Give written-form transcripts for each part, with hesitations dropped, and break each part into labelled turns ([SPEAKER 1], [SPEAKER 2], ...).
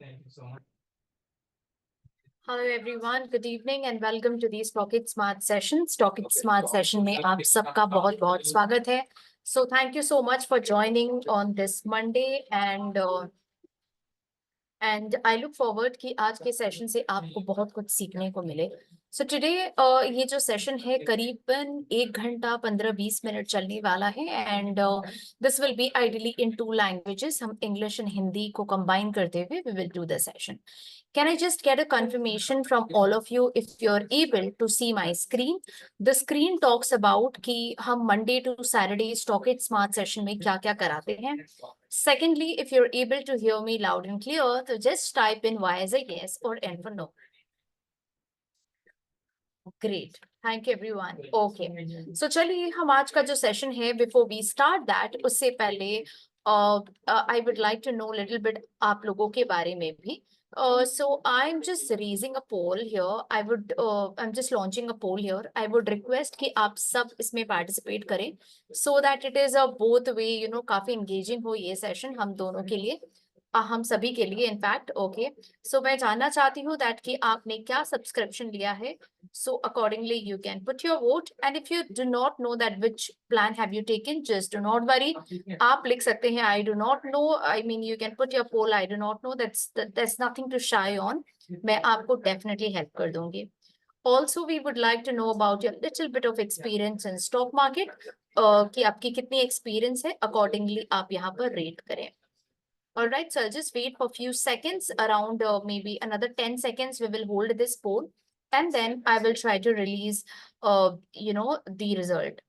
[SPEAKER 1] Hello everyone, good evening and welcome to the Stockit Smart Session. Stockit Smart Session में आप सबका बहुत बहुत स्वागत है. So thank you so much for joining on this Monday and I look forward कि आज के सेशन से आपको बहुत कुछ सीखने को मिले. So today ये जो सेशन है करीबन 1 घंटा 15-20 मिनट चलने वाला है and this will be ideally in 2 languages. हम English and हिंदी को combine करते हुए we will do the session. Can I just get a confirmation from all of you if you're able to see my screen? The screen talks about कि हम Monday to Saturday Stockit Smart Session में क्या क्या कराते हैं. Secondly, if you're able to hear me loud and clear, so just type in Y as a yes or N for no. Great. Thank you everyone. Okay. So चलिए हम आज का जो सेशन है before we start that उससे पहले I would like to know a little bit आप लोगों के बारे में भी. So I'm just raising a poll here. I'm just launching a poll here. I would request कि आप सब इसमें participate करें so that it is a both way, काफी engaging हो ये session हम दोनों के लिए. हम सभी के लिए इनफैक्ट. ओके, सो मैं जानना चाहती हूँ दैट कि आपने क्या सब्सक्रिप्शन लिया है. So accordingly, you can put your vote. And if you do not know that which plan have you taken, just do not worry. आप लिख सकते हैं I do not know. I mean, you can put your poll I do not know. That's nothing to shy on. मैं आपको definitely help कर दूंगी. Also, we would like to know about your little bit of experience in stock market. कि आपकी कितनी experience है. Accordingly, आप यहाँ पर rate करें. All right, so I'll just wait for a few seconds, around maybe another 10 seconds, we will hold this poll and then I will try to release, the result.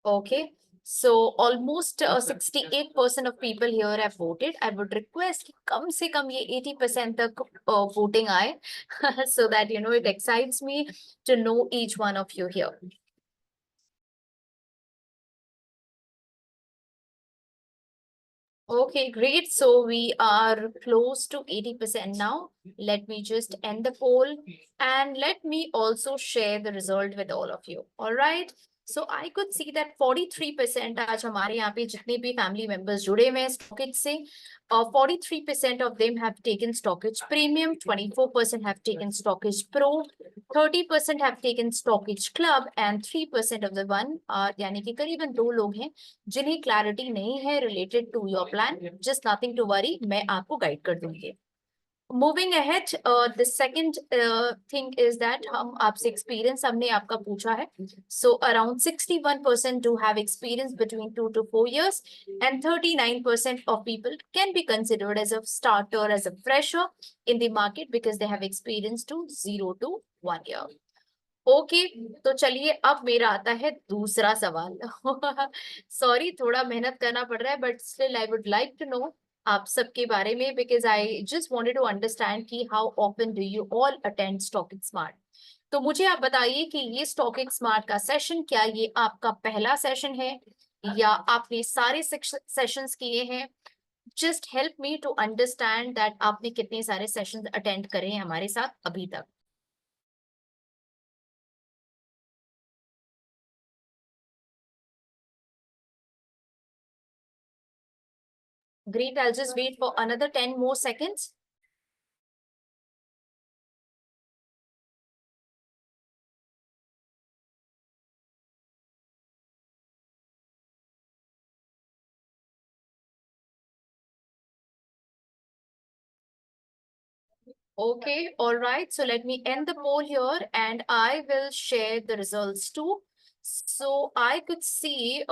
[SPEAKER 1] Okay, so almost 68% of people here have voted. I would request कम से कम ये 80% तक voting आए so that, it excites me to know each one of you here. Okay, great. So we are close to 80% now. Let me just end the poll and let me also share the result with all of you. All right. So I could see that 43% आज हमारे यहाँ पे जितने भी family members जुड़े हुए हैं Stockit से, 43% of them have taken Stockit Premium, 24% have taken Stockit Pro, 30% have taken Stockit Club, and 3% of the one are यानी कि करीबन 2 लोग हैं जिन्हें क्लैरिटी नहीं है related to your plan. Just nothing to worry, मैं आपको गाइड कर दूंगी. Moving ahead, the second thing is that हम आपसे एक्सपीरियंस हमने आपका पूछा है. So around 61% do have experience between 2 to 4 years and 39% of people can be considered as a starter, as a fresher in the market because they have experience to 0 to 1 year. Okay तो चलिए अब मेरा आता है दूसरा सवाल. Sorry थोड़ा मेहनत करना पड़ रहा है but still I would like to know आप सबके बारे में because I just wanted to understand कि how often do you all attend stocking smart. तो मुझे आप बताइए कि ये स्टॉकिंग स्मार्ट का सेशन क्या ये आपका पहला सेशन है या आपने सारे सेशंस किए हैं. Just help me to understand that आपने कितने सारे सेशंस अटेंड करे हैं हमारे साथ अभी तक. Great, I'll just wait for another 10 more seconds. Okay, all right. So let me end the poll here and I will share the results too. So I could see,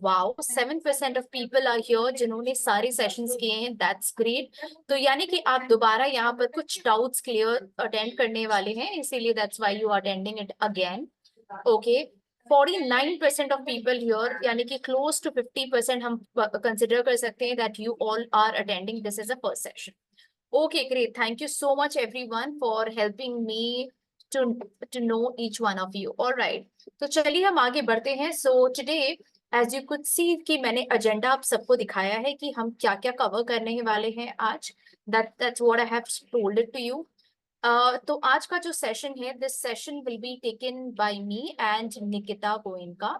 [SPEAKER 1] wow, 7% of people are here जिन्होंने सारे sessions किए हैं. That's great. तो यानी कि आप दोबारा यहाँ पर कुछ doubts clear attend करने वाले हैं, इसीलिए that's why you are attending it again. Okay. 49% of people here, यानी कि close to 50% हम consider कर सकते हैं that you all are attending this as a first session. Okay, great. Thank you so much, everyone, for helping me to know each one of you. All right. तो चलिए हम आगे बढ़ते हैं. So today, as you could see, कि मैंने agenda आप सबको दिखाया है कि हम क्या क्या cover करने वाले हैं आज. That's what I have told it to you. तो आज का जो session है, this session will be taken by me and Nikita Goenka.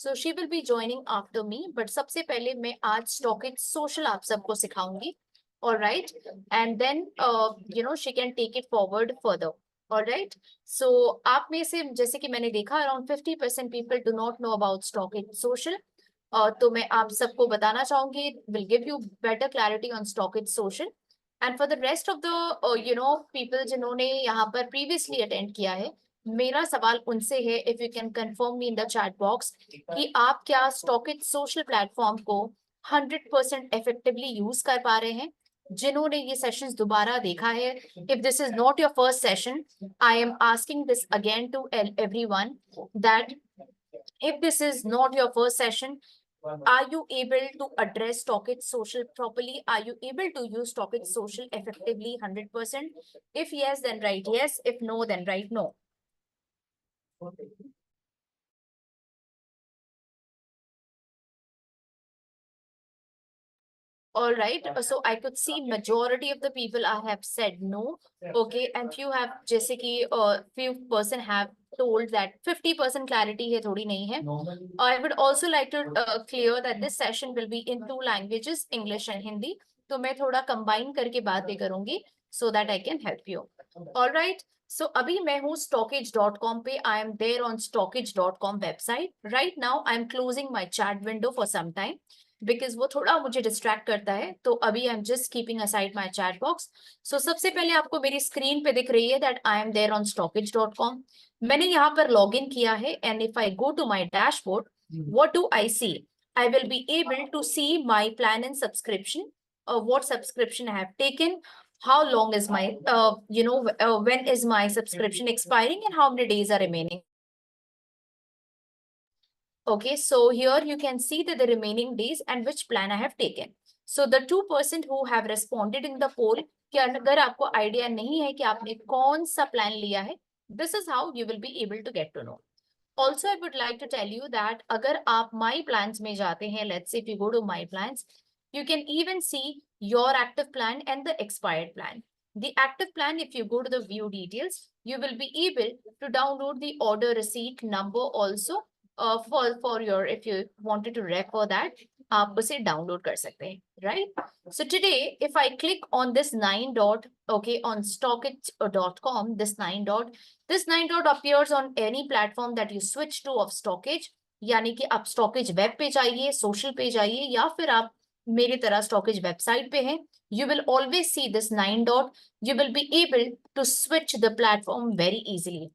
[SPEAKER 1] So she will be joining after me, but सबसे पहले मैं आज StockX Social आप सबको सिखाऊंगी. All right, and then she can take it forward further. All right. So आप में से जैसे कि मैंने देखा around 50% people do not know about StockX Social. तो मैं आप सबको बताना चाहूंगी, will give you better clarity on StockX Social. And for the rest of the people जिन्होंने यहाँ पर previously attend किया है, मेरा सवाल उनसे है, if you can confirm me in the chat box कि आप क्या StockX Social platform को 100% effectively use कर पा रहे हैं, जिन्होंने ये सेशंस दोबारा देखा है. If this is not your first session, I am asking this again to everyone that if this is not your first session, are you able to address StockX Social properly? Are you able to use StockX Social effectively 100%? If yes, then write yes. If no, then write no. All right, so I could see majority of the people I have said no. Okay, and few have, जैसे कि few person have told that 50% clarity है, थोड़ी नहीं है. I would also like to clear that this session will be in two languages, English and Hindi. तो मैं थोड़ा combine करके बातें करूंगी so that I can help you. All right. So अभी मैं हूँ stockage.com पे. I am there on stockage.com website. Right now I am closing my chat window for some time because वो थोड़ा मुझे distract करता है. तो अभी I am just keeping aside my chat box. So सबसे पहले आपको मेरी screen पे दिख रही है that I am there on stockage.com. मैंने यहाँ पर login किया है, and if I go to my dashboard, what do I see? I will be able to see my plan and subscription, what subscription I have taken, how long is my, when is my subscription expiring and how many days are remaining. Okay, so here you can see that the remaining days and which plan I have taken. So the 2% who have responded in the poll, कि अगर आपको idea नहीं है कि आपने कौन सा plan लिया है, this is how you will be able to get to know. Also, I would like to tell you that अगर आप my plans में जाते हैं, let's say if you go to my plans, you can even see your active plan and the expired plan. The active plan, if you go to the view details, you will be able to download the order receipt number also for your, if you wanted to refer that, आप उसे download कर सकते हैं, right? So today, if I click on this 9 dot, okay, on stockage.com, this 9 dot appears on any platform that you switch to of Stockage. यानी कि आप Stockage web पे जाइए, social पे जाइए, या फिर आप मेरी तरह Stockage website पे हैं, you will always see this 9 dot. You will be able to switch the platform very easily,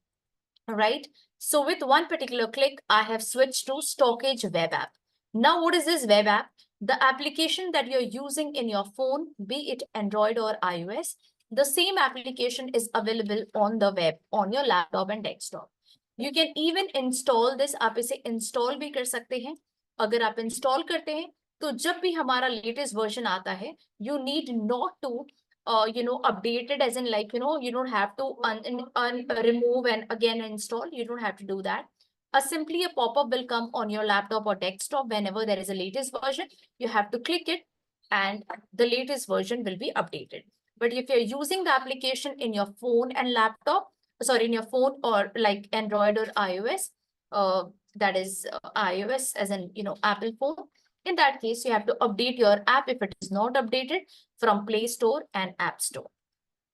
[SPEAKER 1] right? So with one particular click, I have switched to Stockage web app. Now, what is this web app? The application that you're using in your phone, be it Android or iOS, the same application is available on the web, on your laptop and desktop. You can even install this. आप इसे install भी कर सकते हैं. अगर आप install करते हैं, तो जब भी हमारा latest version आता है, you need not to updated, as in like, you don't have to remove and again install. You don't have to do that. Simply a pop-up will come on your laptop or desktop whenever there is a latest version. You have to click it and the latest version will be updated. But if you're using the application in your phone and laptop, sorry, in your phone or like Android or iOS, that is iOS as in, Apple phone, in that case, you have to update your app if it is not updated from Play Store and App Store.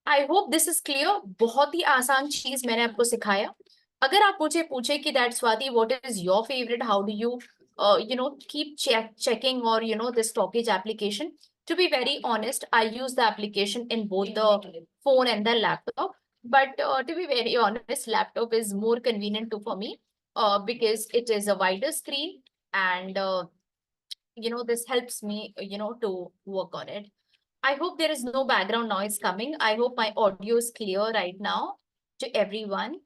[SPEAKER 1] I hope this is clear. बहुत ही आसान चीज मैंने आपको सिखाया. अगर आप मुझे पूछे कि that Swati, what is your favorite? How do you, keep checking or the Stockage application? To be very honest, I use the application in both the phone and the laptop. But to be very honest, laptop is more convenient for me because it is a wider screen and this helps me, to work on it. I hope there is no background noise coming. I hope my audio is clear right now to everyone.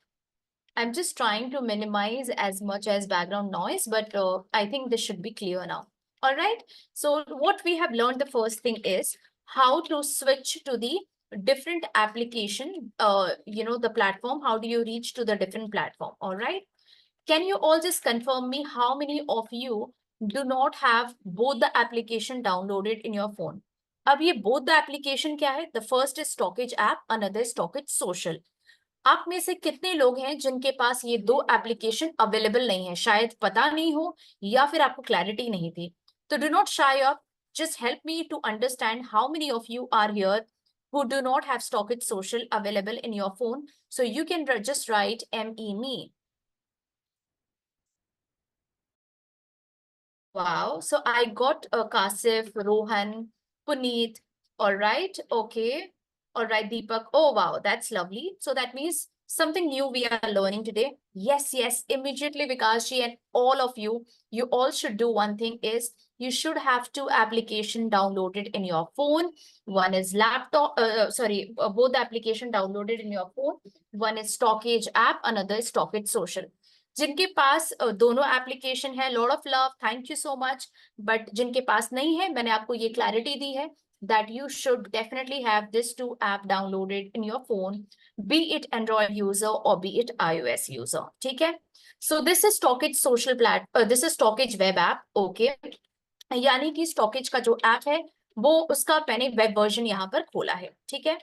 [SPEAKER 1] I'm just trying to minimize as much as background noise, but I think this should be clear now. All right. So what we have learned, the first thing is how to switch to the different application, the platform. How do you reach to the different platform? All right. Can you all just confirm me how many of you do not have both the application downloaded in your phone? अब ये both the application क्या है? The first is Stockage app, another is Stockage social. आप में से कितने लोग हैं जिनके पास ये दो एप्लीकेशन अवेलेबल नहीं है, शायद पता नहीं हो या फिर आपको क्लैरिटी नहीं थी। तो डू नॉट शाई up, just help me to understand how many of you are here who do not have Stockage Social available in your phone. So you can just write me. Wow. So I got Kasif, Rohan, Puneet. All right. Okay. All right, Deepak. Oh, wow. That's lovely. So that means something new we are learning today. Yes, yes. Immediately, Vikashji and all of you all should do one thing is you should have two application downloaded in your phone. One is laptop, both the application downloaded in your phone. One is Stockage app, another is Stockage Social. जिनके पास दोनों application है, Lord of love, thank you so much. But जिनके पास नहीं है, मैंने आपको ये clarity दी है that you should definitely have this two app downloaded in your phone, be it Android user or be it iOS user. ठीक है? So this is Stockage social this is Stockage web app. Okay. यानी कि Stockage का जो app है वो उसका मैंने वेब वर्जन यहाँ पर खोला है। ठीक है?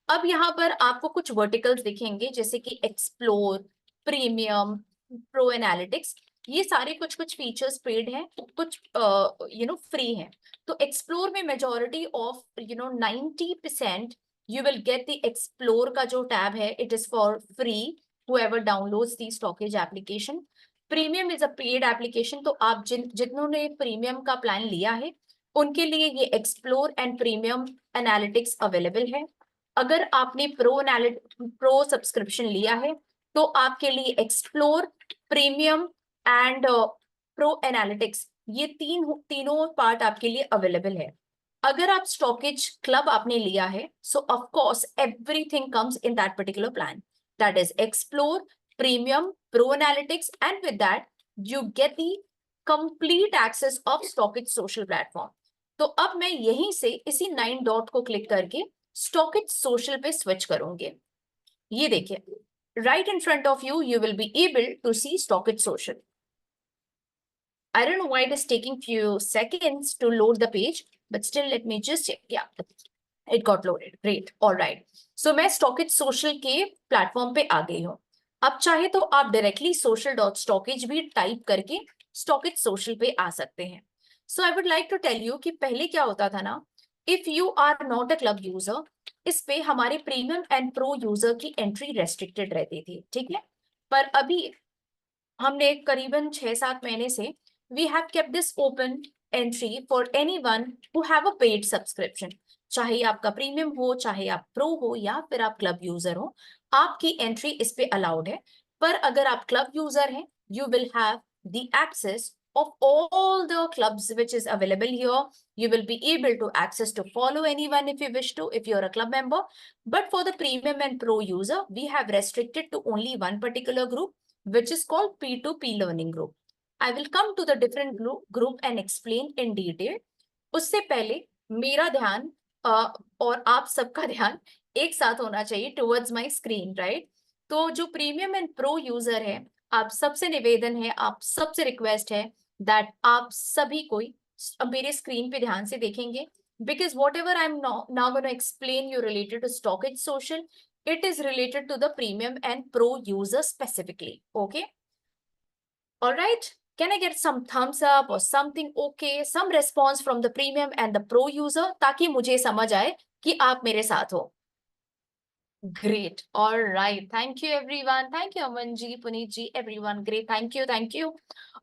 [SPEAKER 1] अब यहाँ पर आपको कुछ वर्टिकल्स दिखेंगे जैसे कि एक्सप्लोर, प्रीमियम, प्रो एनालिटिक्स। ये सारे कुछ कुछ फीचर्स पेड हैं, कुछ फ्री हैं। तो एक्सप्लोर में majority of 90% you will get the explore का जो टैब है, it is for free whoever downloads the Stockage application. Premium is a paid application, तो आप जिन्होंने प्रीमियम का प्लान लिया है उनके लिए ये explore and premium analytics available है। अगर आपने प्रो सब्सक्रिप्शन लिया है तो आपके लिए explore, premium and pro analytics ये तीनों पार्ट आपके लिए अवेलेबल है। अगर आप स्टॉकेज क्लब आपने लिया है, सो of course everything comes in that particular plan, that is explore, premium, pro analytics, and with that you get the complete access of Stockage social platform. तो अब मैं यहीं से इसी 9 डॉट को क्लिक करके Stockage social पे स्विच करूंगे। ये देखिए, right in front of you, you will be able to see Stockage social. I don't know why it is taking few seconds to load the page, but still let me just check. Yeah, it got loaded. Great. All right. So मैं Stockage social के platform पे आ गई हूँ। अब चाहे तो आप directly social.stockage भी टाइप करके Stockage social पे आ सकते हैं। So I would like to tell you कि पहले क्या होता था ना, if you are not a club user, इस पे हमारे प्रीमियम एंड प्रो यूजर की एंट्री रेस्ट्रिक्टेड रहती थी। ठीक है, पर अभी हमने करीबन 6-7 महीने से we have kept this open entry for anyone who have a paid subscription. चाहे आपका प्रीमियम हो, चाहे आप प्रो हो या फिर आप क्लब यूजर हो, आपकी एंट्री इस पे अलाउड है। पर अगर आप क्लब यूजर हैं, you will have the access of all the clubs which is available here. You will be able to access to follow anyone if you wish to, if you're a club member. But for the premium and pro user, we have restricted to only one particular group, which is called P2P learning group. I will come to the different group and explain in detail. उससे पहले मेरा ध्यान और आप सबका ध्यान एक साथ होना चाहिए टुवर्ड्स माय स्क्रीन, राइट? तो जो प्रीमियम एंड प्रो यूजर है, आप सबसे निवेदन है, आप सबसे रिक्वेस्ट है दैट आप सभी कोई मेरे स्क्रीन पे ध्यान से देखेंगे, because whatever I'm now going to explain you related to Stockage social, it is related to the premium and pro user specifically. Okay, all right. Can I get some thumbs up or something? Okay, some response from the premium and the pro user ताकि मुझे समझ आए कि आप मेरे साथ हो। Great. All right. Thank you everyone. Thank you Aman ji, Puneet ji, everyone. Great. Thank you. Thank you.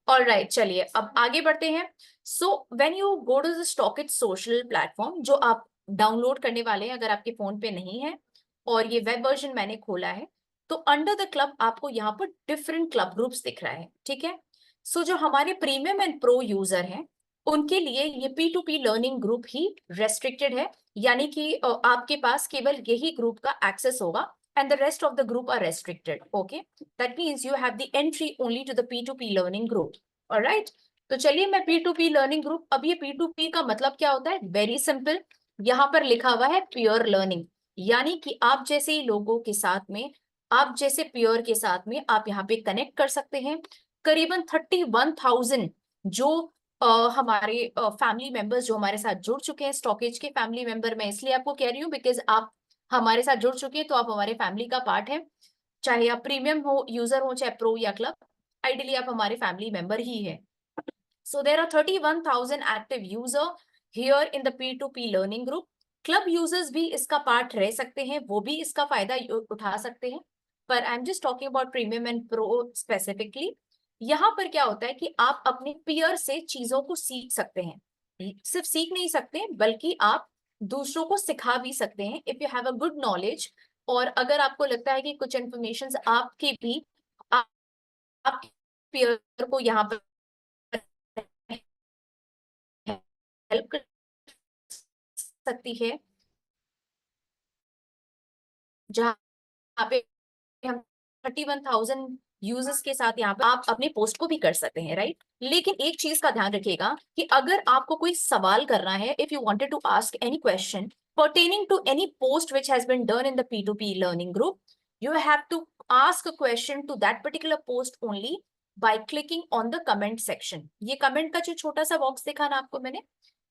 [SPEAKER 1] All right. चलिए अब आगे बढ़ते हैं। So when you go to the Stockage social platform, जो आप डाउनलोड करने वाले हैं अगर आपके फोन पे नहीं है और ये वेब वर्जन मैंने खोला है, तो अंडर द क्लब आपको यहाँ पर डिफरेंट क्लब ग्रुप्स दिख रहा है। ठीक है, सो जो हमारे प्रीमियम एंड प्रो यूजर हैं उनके लिए ये P2P लर्निंग ग्रुप ही रेस्ट्रिक्टेड है, यानी कि आपके पास केवल यही ग्रुप का एक्सेस होगा and the rest of the group are restricted. Okay, that means you have the entry only to the P2P learning group. All right, तो चलिए मैं P2P learning group, अब ये P2P का मतलब क्या होता है? वेरी सिंपल, यहाँ पर लिखा हुआ है प्योर लर्निंग, यानी कि आप जैसे ही लोगों के साथ में, आप जैसे प्योर के साथ में आप यहाँ पे कनेक्ट कर सकते हैं। करीबन 31,000 जो हमारे फैमिली मेंबर्स जो हमारे साथ जुड़ चुके हैं, स्टॉकेज के फैमिली मेंबर, मैं इसलिए आपको कह रही हूँ बिकॉज आप हमारे साथ जुड़ चुके हैं तो आप हमारे फैमिली का पार्ट है। चाहे आप प्रीमियम हो यूजर हो चाहे प्रो या क्लब, आइडियली आप हमारे फैमिली मेंबर ही है. So there are 31,000 active user here in the P2P learning group. Club users भी इसका पार्ट रह सकते हैं, वो भी इसका फायदा उठा सकते हैं, पर आई am just talking about premium and pro specifically. यहाँ पर क्या होता है कि आप अपने पीयर से चीजों को सीख सकते हैं. सिर्फ सीख नहीं सकते बल्कि आप दूसरों को सिखा भी सकते हैं if you have a good knowledge. और अगर आपको लगता है कि कुछ इंफॉर्मेशन आपके भी आप पीयर को यहाँ पर हेल्प कर सकती है, जहाँ पे हम 31,000 यूजर्स के साथ यहाँ पे आप अपने पोस्ट को भी कर सकते हैं, राइट. लेकिन एक चीज का ध्यान रखिएगा कि अगर आपको कोई सवाल करना है, if you wanted to ask any question pertaining to any post which has been done in the P2P learning group, you have to ask a question to that particular post only by clicking on the comment section. ये comment का जो छोटा सा box देखा ना आपको मैंने,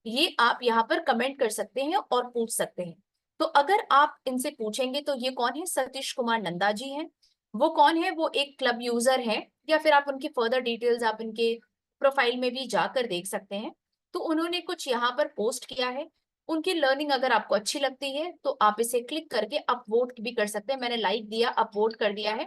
[SPEAKER 1] ये आप यहाँ पर कमेंट कर सकते हैं और पूछ सकते हैं. तो अगर आप इनसे पूछेंगे तो ये कौन है, सतीश कुमार नंदा जी हैं. वो कौन है, वो एक क्लब यूजर है, या फिर आप उनकी फर्दर डिटेल्स आप इनके प्रोफाइल में भी जाकर देख सकते हैं. तो उन्होंने कुछ यहाँ पर पोस्ट किया है. उनकी लर्निंग अगर आपको अच्छी लगती है तो आप इसे क्लिक करके अपवोट भी कर सकते हैं. मैंने लाइक दिया, अपवोट कर दिया है.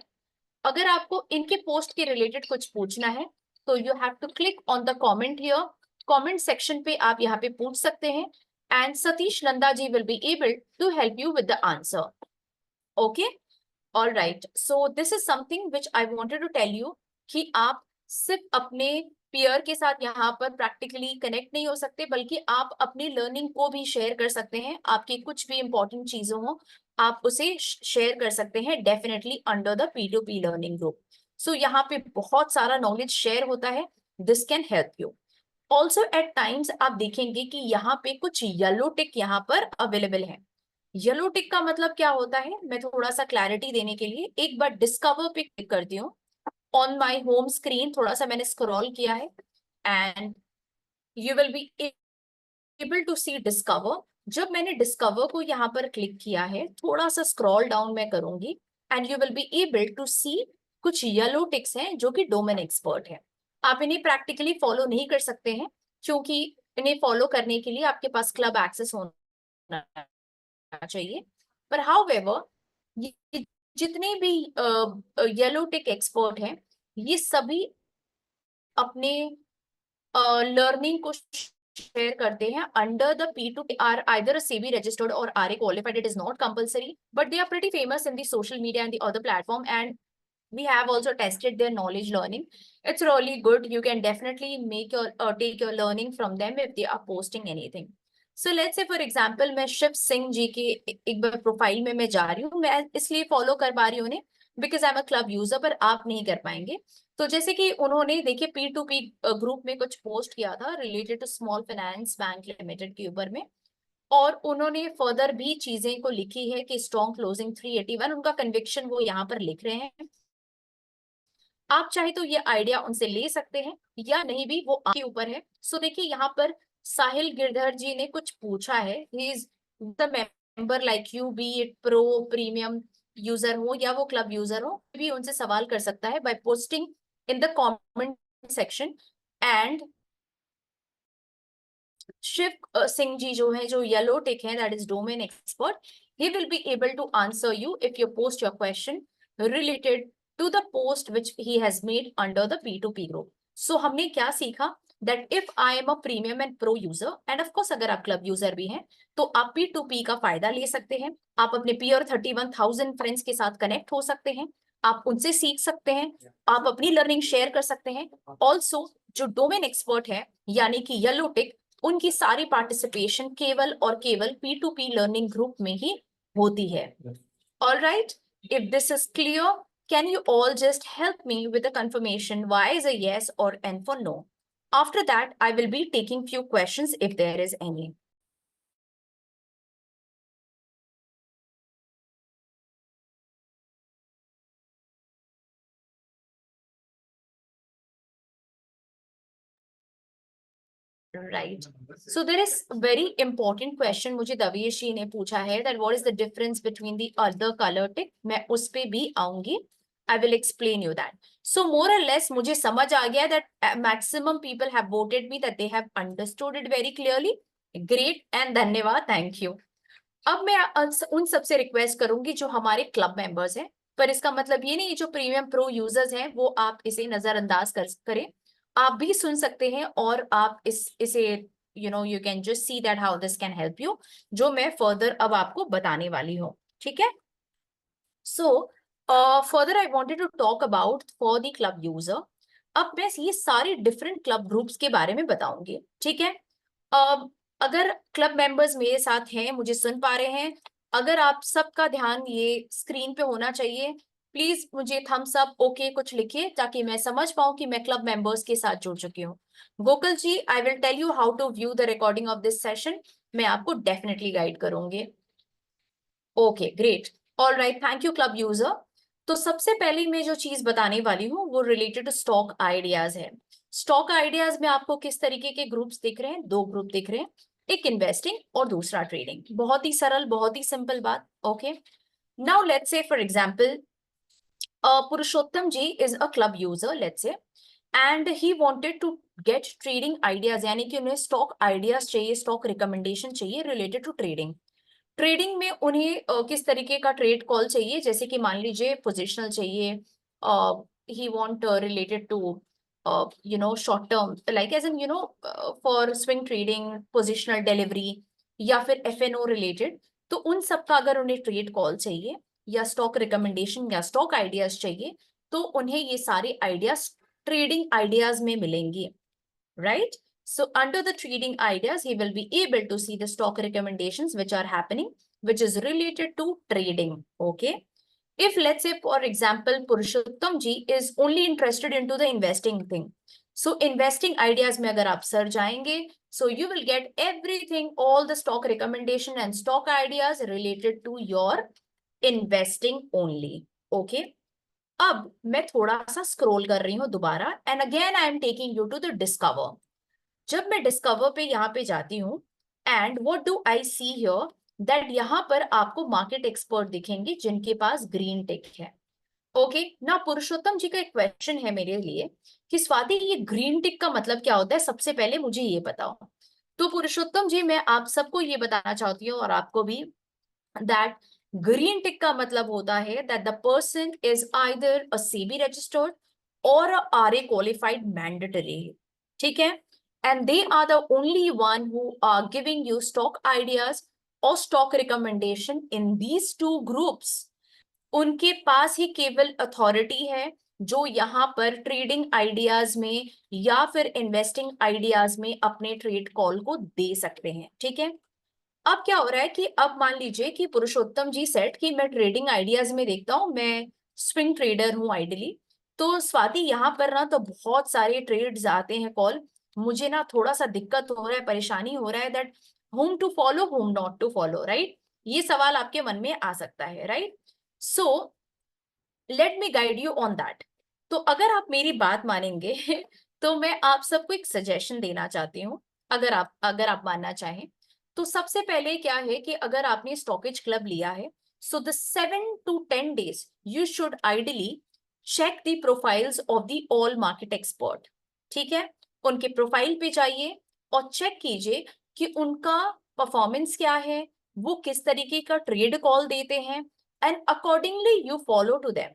[SPEAKER 1] अगर आपको इनके पोस्ट के रिलेटेड कुछ पूछना है तो you have to click on the comment here. Comment section पे आप यहाँ पे पूछ सकते हैं and Satish Nanda ji will be able to help you with the answer. Okay, all right. So this is something which I wanted to tell you कि आप सिर्फ अपने पीयर के साथ यहाँ पर प्रैक्टिकली कनेक्ट नहीं हो सकते, बल्कि आप अपनी लर्निंग को भी शेयर कर सकते हैं. आपकी कुछ भी इंपॉर्टेंट चीजों हो आप उसे शेयर कर सकते हैं definitely under the P2P learning group. So यहाँ पे बहुत सारा नॉलेज शेयर होता है. This can help you. Also at times आप देखेंगे कि यहाँ पे कुछ येलो टिक यहाँ पर अवेलेबल है. येलो टिक का मतलब क्या होता है, मैं थोड़ा सा क्लैरिटी देने के लिए एक बार डिस्कवर पे क्लिक करती हूँ. ऑन माई होम स्क्रीन थोड़ा सा मैंने स्क्रॉल किया है and you will be able to see discover. जब मैंने डिस्कवर को यहाँ पर क्लिक किया है, थोड़ा सा स्क्रॉल डाउन मैं करूंगी and you will be able to see कुछ येलो टिक्स हैं जो कि डोमेन एक्सपर्ट है. आप इन्हें प्रैक्टिकली फॉलो नहीं कर सकते हैं क्योंकि इन्हें फॉलो करने के लिए आपके पास क्लब एक्सेस होना चाहिए. पर हाउएवर ये जितने भी येलो टिक एक्सपर्ट हैं, ये सभी अपने लर्निंग को शेयर करते हैं under the P2P are either a SEBI registered or RA qualified. It is not compulsory, but they are pretty famous in the social media and the other platform, and we have also tested their knowledge learning. It's really good. You can definitely make your take your learning from them if they are posting anything. So let's say for example मैं शिव सिंह जी के एक बार profile में मैं जा रही हूँ, मैं इसलिए फॉलो कर पा रही हूँ उन्हें because I am a club user, पर आप नहीं कर पाएंगे. तो जैसे कि उन्होंने देखिए P2P ग्रुप में कुछ पोस्ट किया था related to small finance bank limited के ऊपर में, और उन्होंने फर्दर भी चीजें को लिखी है कि स्ट्रॉन्ग क्लोजिंग 381 उनका कन्विक्शन वो यहाँ पर लिख रहे हैं. आप चाहे तो ये आइडिया उनसे ले सकते हैं या नहीं भी, वो आपके ऊपर है. सो देखिए यहाँ पर साहिल गिरधर जी ने कुछ पूछा है. He is the member like you, B it pro premium user हो या वो क्लब यूजर हो, भी उनसे सवाल कर सकता है by posting in the comment section. And Shiv Singh ji जो है, जो येलो टिक है, that is domain expert, he will be able to answer you if you post your question related to the post which he has made under the P2P group. So हमने क्या सीखा, that if I am a premium and pro user and of course अगर आप club user भी हैं तो आप P2P का फायदा ले सकते हैं. आप अपने पीयर 31,000 फ्रेंड्स के साथ कनेक्ट हो सकते हैं, आप उनसे सीख सकते हैं, आप अपनी लर्निंग शेयर कर सकते हैं. ऑल्सो जो डोमेन एक्सपर्ट है यानी कि येलो टिक, उनकी सारी पार्टिसिपेशन केवल और केवल P2P लर्निंग ग्रुप में ही होती है. All right, if this is clear, can you all just help me with a confirmation why is a yes or N for no? After that, I will be taking few questions if there is any. Right, so there is very important question मुझे दवेश जी ने पूछा है that what is the difference between the other colour tick, मैं उस पे भी आऊंगी, I will explain you that. So more और लेस मुझे समझ आ गया that maximum people have voted me, that they have understood it very clearly. Great and धन्यवाद, थैंक यू. अब मैं उन सबसे रिक्वेस्ट करूंगी जो हमारे क्लब मेंबर्स हैं, पर इसका मतलब ये नहीं जो प्रीमियम प्रो यूजर्स हैं वो आप इसे नजरअंदाज करें. आप भी सुन सकते हैं और आप इसे you can just see that how this can help you, जो मैं फर्दर अब आपको बताने वाली हूँ. ठीक है. So further I wanted to talk about for the club user. अब मैं ये सारे डिफरेंट क्लब ग्रुप्स के बारे में बताऊंगी. ठीक है. अगर क्लब मेंबर्स मेरे साथ हैं, मुझे सुन पा रहे हैं, अगर आप सबका ध्यान ये स्क्रीन पे होना चाहिए, प्लीज मुझे थम्स अप ओके कुछ लिखिए ताकि मैं समझ पाऊं कि मैं क्लब मेंबर्स के साथ जुड़ चुकी हूँ. Gokul ji, I will tell you how to view the recording of this session. मैं आपको डेफिनेटली गाइड करूंगी. Okay great. All right, thank you club user. तो सबसे पहले मैं जो चीज बताने वाली हूँ वो रिलेटेड टू स्टॉक आइडियाज है. स्टॉक आइडियाज में आपको किस तरीके के ग्रुप्स दिख रहे हैं? दो ग्रुप दिख रहे हैं, एक इन्वेस्टिंग और दूसरा ट्रेडिंग. बहुत ही सरल, बहुत ही सिंपल बात. Okay, now let's say for example Purushottam ji is a club user let's say, and he wanted to get trading ideas, यानी कि उन्हें स्टॉक आइडियाज चाहिए, स्टॉक रिकमेंडेशन चाहिए रिलेटेड टू ट्रेडिंग. ट्रेडिंग में उन्हें किस तरीके का ट्रेड कॉल चाहिए, जैसे कि मान लीजिए पोजिशनल चाहिए, he want related to short term like as an for swing trading, positional delivery, या फिर एफएनओ रिलेटेड. तो उन सब का अगर उन्हें ट्रेड कॉल चाहिए या स्टॉक रिकमेंडेशन या स्टॉक आइडियाज चाहिए, तो उन्हें ये सारे आइडियाज ट्रेडिंग आइडियाज में मिलेंगे. Right? So under the trading ideas, he will be able to see the stock recommendations which are happening, which is related to trading. Okay. If let's say, for example, Purushottam ji is only interested into the investing thing. So investing ideas में अगर आप sir जाएंगे, so you will get everything, all the stock recommendation and stock ideas related to your investing only. Okay. अब मैं थोड़ा सा scroll कर रही हूँ दोबारा, and again I am taking you to the discover. जब मैं डिस्कवर पे यहाँ पे जाती हूँ, and what do I see here, that यहाँ पर आपको मार्केट एक्सपर्ट दिखेंगे जिनके पास ग्रीन टिक है. ओके, ना पुरुषोत्तम जी का एक क्वेश्चन है मेरे लिए कि स्वाति ये ग्रीन टिक का मतलब क्या होता है, सबसे पहले मुझे ये बताओ. तो पुरुषोत्तम जी, मैं आप सबको ये बताना चाहती हूँ और आपको भी, दैट ग्रीन टिक का मतलब होता है that the person is either a SEBI registered और आरए क्वालिफाइड मैंडेटरी. ठीक है. And they are the only one who are giving you stock ideas or stock recommendation in these two groups. उनके पास ही केवल authority है जो यहाँ पर ट्रेडिंग आइडियाज में या फिर इन्वेस्टिंग आइडियाज में अपने ट्रेड कॉल को दे सकते हैं. ठीक है. अब क्या हो रहा है कि अब मान लीजिए कि पुरुषोत्तम जी सेट कि मैं ट्रेडिंग आइडियाज में देखता हूँ, मैं स्विंग ट्रेडर हूँ आइडली. तो स्वाति यहाँ पर ना तो बहुत सारे ट्रेड्स आते हैं कॉल, मुझे ना थोड़ा सा दिक्कत हो रहा है, परेशानी हो रहा है that whom to follow whom not to follow. Right, ये सवाल आपके मन में आ सकता है. Right, so let me guide you on that. तो अगर आप मेरी बात मानेंगे तो मैं आप सबको एक सजेशन देना चाहती हूँ, अगर आप मानना चाहें. तो सबसे पहले क्या है कि अगर आपने स्टॉकेज क्लब लिया है, so the 7 to 10 days you should ideally check the profiles of the all market expert. ठीक है. उनके प्रोफाइल पे जाइए और चेक कीजिए कि उनका परफॉर्मेंस क्या है, वो किस तरीके का ट्रेड कॉल देते हैं, and accordingly you follow to them.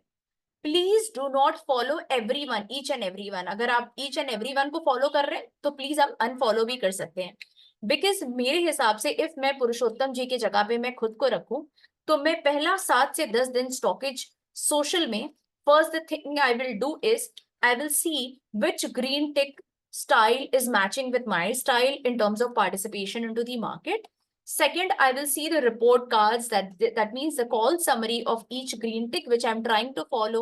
[SPEAKER 1] Please do not follow everyone, each and everyone. अगर आप ईच एंड एवरीवन को फॉलो कर रहे हैं तो प्लीज आप अनफॉलो भी कर सकते हैं. बिकॉज मेरे हिसाब से इफ मैं पुरुषोत्तम जी की जगह पे मैं खुद को रखूं, तो मैं पहला 7 से 10 दिन स्टॉकेज सोशल में, first the thing I will do is I will see which green tick style is matching with my style in terms of participation into the market. Second, I will see the report cards, that means the call summary of each green tick which I'm trying to follow.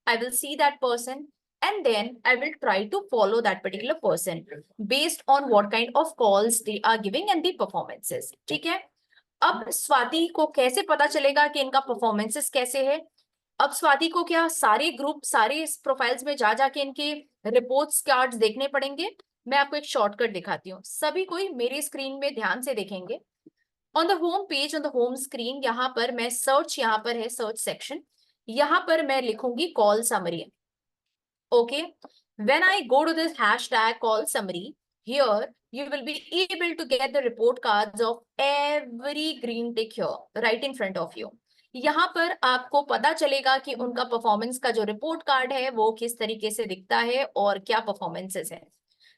[SPEAKER 1] I will see that person and then I will try to follow that particular person based on what kind of calls they are giving and the performances. ठीक है. अब स्वाति को कैसे पता चलेगा कि इनका performances कैसे है? अब स्वाति को क्या सारे ग्रुप, सारे प्रोफाइल्स में जा जाके इनके रिपोर्ट्स कार्ड्स देखने पड़ेंगे? मैं आपको एक शॉर्टकट दिखाती हूँ, सभी कोई मेरी स्क्रीन में ध्यान से देखेंगे। On the home page, on the home screen, यहाँ पर मैं सर्च, यहाँ पर है सर्च सेक्शन, यहाँ पर मैं लिखूंगी call summary. Okay, when I go to this hashtag call summary, here you will be able to get the report cards of every green tick here right in front of you. यहाँ पर आपको पता चलेगा कि उनका performance का जो report card है वो किस तरीके से दिखता है और क्या परफॉर्मेंसेस है।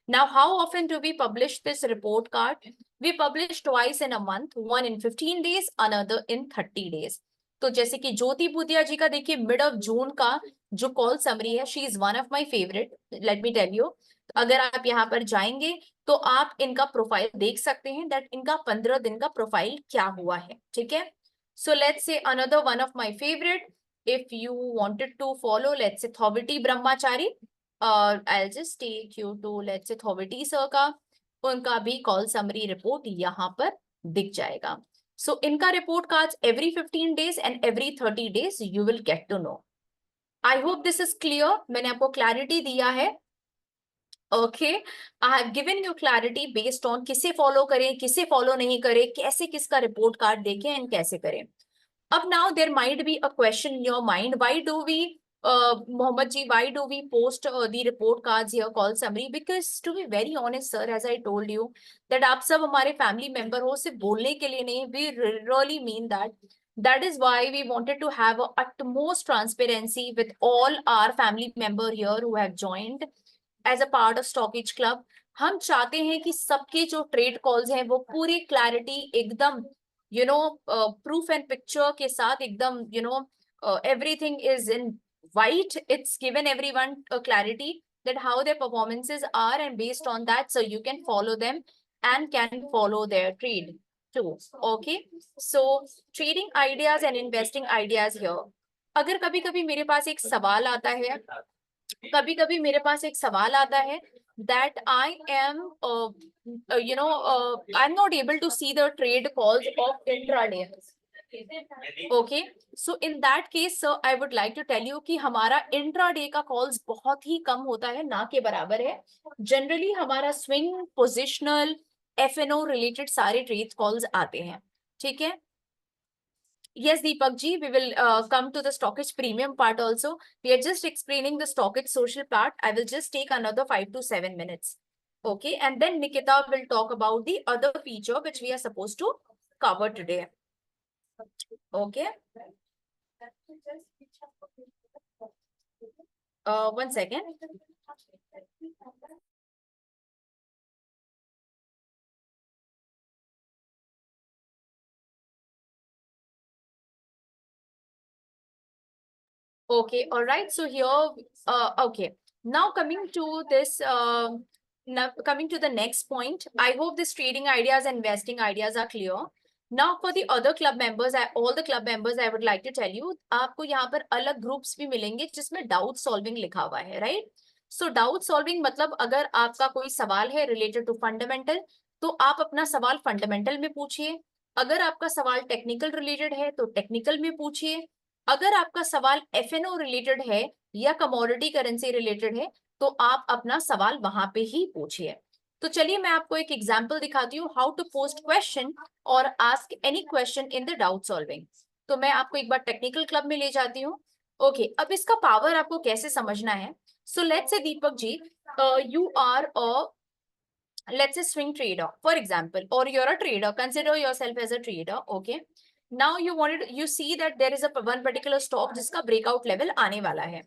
[SPEAKER 1] Now, how often do we publish this report card? We publish twice in a month, one in 15 days, another in 30 days. तो जैसे कि ज्योति बूदिया जी का देखिए मिड ऑफ जून का जो कॉल समरी है, she is one of my favourite, let me tell you. अगर आप यहाँ पर जाएंगे तो आप इनका प्रोफाइल देख सकते हैं, दैट इनका 15 दिन का प्रोफाइल क्या हुआ है। ठीक है, so let's say another one of my favourite, if you wanted to follow, let's say थॉबिटी ब्रह्मचारी, I'll just take you to let's say थॉबिटी सर का, उनका भी कॉल समरी रिपोर्ट यहाँ पर दिख जाएगा। So इनका report cards every 15 days and every 30 days you will get to know. I hope this is clear. मैंने आपको क्लैरिटी दिया है। Okay, I have given you clarity based on किसे फॉलो करें, किसे फॉलो नहीं करें, कैसे किसका रिपोर्ट कार्ड देखें एंड कैसे करें। अब now there might be a question in your mind, why do we Mohammed ji, why do we post the report cards here call summary? Because to be very honest sir, as I told you that आप सब हमारे family member हो, सिर्फ बोलने के लिए नहीं, we really mean that. That is why we wanted to have a utmost transparency with all our family member here who have joined as a part of Stockage Club. हम चाहते हैं कि सबके जो ट्रेड कॉल्स हैं वो पूरी clarity एकदम proof and picture के साथ एकदम everything is in white. It's given everyone a clarity that how their performances are, and based on that so you can follow them and can follow their trade too. Okay, so trading ideas and investing ideas here. अगर कभी कभी मेरे पास एक सवाल आता है, कभी कभी मेरे पास एक सवाल आता है that I am I'm not able to see the trade calls of intraday. Okay, so in that case sir, I would like to tell you कि हमारा इंट्राडे का कॉल्स बहुत ही कम होता है, ना के बराबर है। जनरली हमारा स्विंग, पोजिशनल, एफएनओ रिलेटेड सारे ट्रेड कॉल्स आते हैं। ठीक है, yes Deepak ji, we will come to the stockage premium part also. We are just explaining the stockage social part. I will just take another 5 to 7 minutes. Okay, and then Nikita will talk about the other feature which we are supposed to cover today. Okay, one second. Okay, all right. So here, okay. Now coming to this, now coming to the next point. I hope this trading ideas and investing ideas are clear. Now for the other club members, all the club members, I would like to tell you, आपको यहाँ पर अलग groups भी मिलेंगे जिसमें doubt solving लिखा हुआ है, right? So doubt solving मतलब अगर आपका कोई सवाल है related to fundamental, तो आप अपना सवाल fundamental में पूछिए। अगर आपका सवाल technical related है तो technical में पूछिए। अगर आपका सवाल एफएनओ रिलेटेड है या कमोडिटी करेंसी रिलेटेड है तो आप अपना सवाल वहां पे ही पूछिए। तो चलिए मैं आपको एक एग्जांपल दिखाती हूँ, हाउ टू पोस्ट क्वेश्चन और ask any question in the doubt solving. तो मैं आपको एक बार टेक्निकल क्लब में ले जाती हूँ। ओके, अब इसका पावर आपको कैसे समझना है। So let's say Deepak ji, you are a let's say swing trader for example, or you're a trader, consider yourself as a trader. Okay, now you see that there is a one particular stock जिसका breakout level आने वाला है।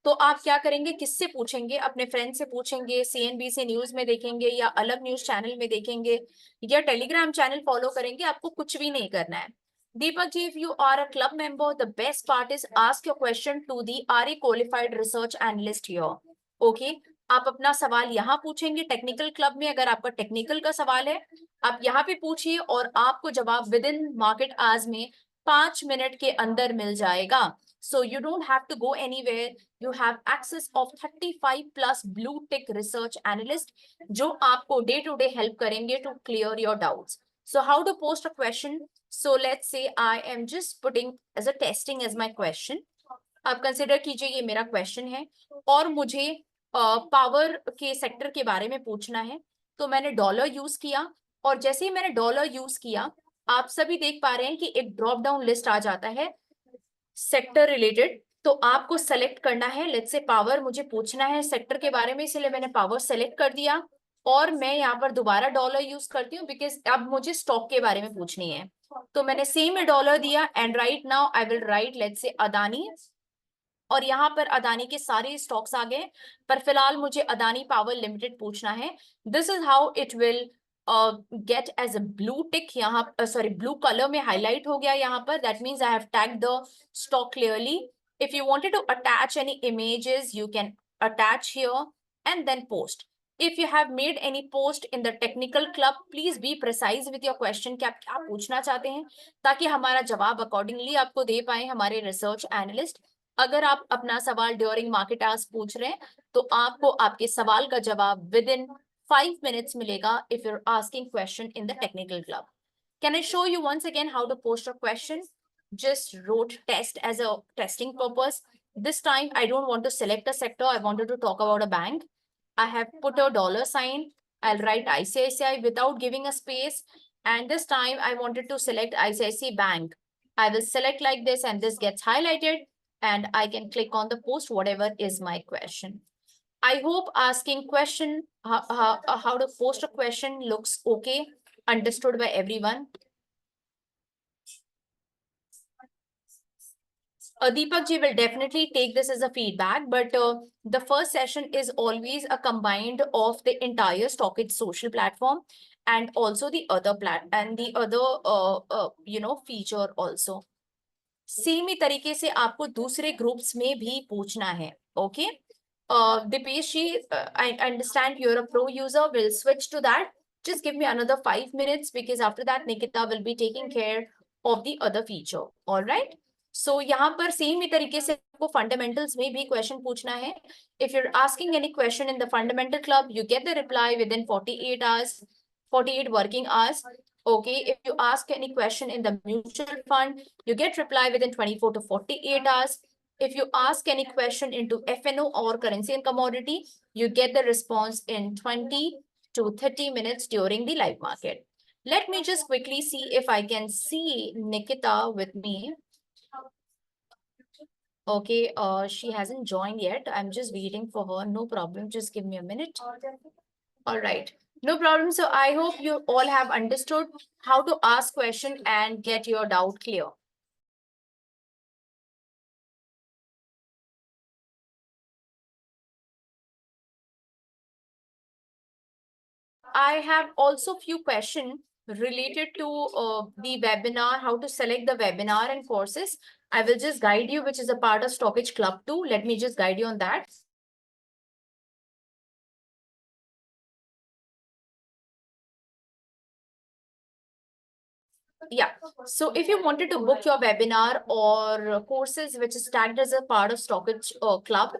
[SPEAKER 1] तो आप क्या करेंगे, किससे पूछेंगे, अपने फ्रेंड से पूछेंगे, सीएनबीसी न्यूज में देखेंगे या अलग न्यूज चैनल में देखेंगे या टेलीग्राम चैनल फॉलो करेंगे, आपको कुछ भी नहीं करना है। Deepak ji, if you are a club member, the best part is ask your question to the RA qualified research analyst here. Okay, आप अपना सवाल यहाँ पूछेंगे टेक्निकल क्लब में। अगर आपका टेक्निकल का सवाल है आप यहाँ पे पूछिए और आपको जवाब विद इन मार्केट आवर्स में 5 मिनट के अंदर मिल जाएगा। So you don't have to go anywhere, you have access of 35 plus blue tick research analyst जो आपको डे टू डे हेल्प करेंगे to clear your doubts. So how to post a question, so let's say I am just putting as a testing as my question. आप consider कीजिए ये मेरा question है और मुझे पावर के सेक्टर के बारे में पूछना है, तो मैंने डॉलर यूज किया, और जैसे ही मैंने डॉलर यूज किया, आप सभी देख पा रहे हैं कि एक ड्रॉप डाउन लिस्ट आ जाता है सेक्टर रिलेटेड। तो आपको सेलेक्ट करना है, लेट्स से पावर मुझे पूछना है सेक्टर के बारे में, इसलिए मैंने पावर सेलेक्ट कर दिया, और मैं यहाँ पर दोबारा डॉलर यूज करती हूँ बिकॉज अब मुझे स्टॉक के बारे में पूछनी है। तो मैंने सेम डॉलर दिया, and right now I will write let's say Adani, और यहाँ पर अदानी के सारे स्टॉक्स आ गए, पर फिलहाल मुझे अदानी पावर लिमिटेड पूछना है। This is how it will get as a blue tick, यहाँ सॉरी ब्लू कलर में हाईलाइट हो गया यहाँ पर, that means I have tagged the stock clearly. If you wanted to attach any images you can attach here and then post. If you have made any post in the technical club, please be precise with your question कि आप क्या पूछना चाहते हैं, ताकि हमारा जवाब accordingly आपको दे पाए हमारे रिसर्च एनालिस्ट। अगर आप अपना सवाल ड्यूरिंग मार्केट आवर्स पूछ रहे हैं, तो आपको आपके सवाल का जवाब विद इन 5 minutes मिलेगा if you're asking question in the technical club. Can I show you once again how to post a question? Just wrote test as a testing purpose. This time I don't want to select a sector. I wanted to talk about a bank. I have put a dollar sign. I'll write ICICI without giving a space. And this time I wanted to select ICICI Bank. I will select like this and this gets highlighted, and I can click on the post whatever is my question. I hope asking question, how to post a question looks okay, understood by everyone. Deepak ji will definitely take this as a feedback, but the first session is always a combined of the entire Stockage social platform and also the other feature also. Same ही तरीके से आपको दूसरे groups में भी पूछना है, okay? Dipesh ji, I understand you're a pro user. We'll switch to that. Just give me another 5 minutes because after that Nikita will be taking care of the other feature. All right? So यहाँ पर same ही तरीके से आपको fundamentals में भी question पूछना है. If you're asking any question in the fundamental club, you get the reply within 48 hours, 48 working hours. Okay, if you ask any question in the mutual fund, you get reply within 24 to 48 hours. If you ask any question into FNO or currency and commodity, you get the response in 20 to 30 minutes during the live market. Let me just quickly see if I can see Nikita with me. Okay, she hasn't joined yet. I'm just waiting for her. No problem. Just give me a minute. All right. No problem. So I hope you all have understood how to ask question and get your doubt clear. I have also few questions related to the webinar, how to select the webinar and courses. I will just guide you, which is a part of Stockage Club 2. Let me just guide you on that. Yeah, so if you wanted to book your webinar or courses which is tagged as a part of Stockage Club,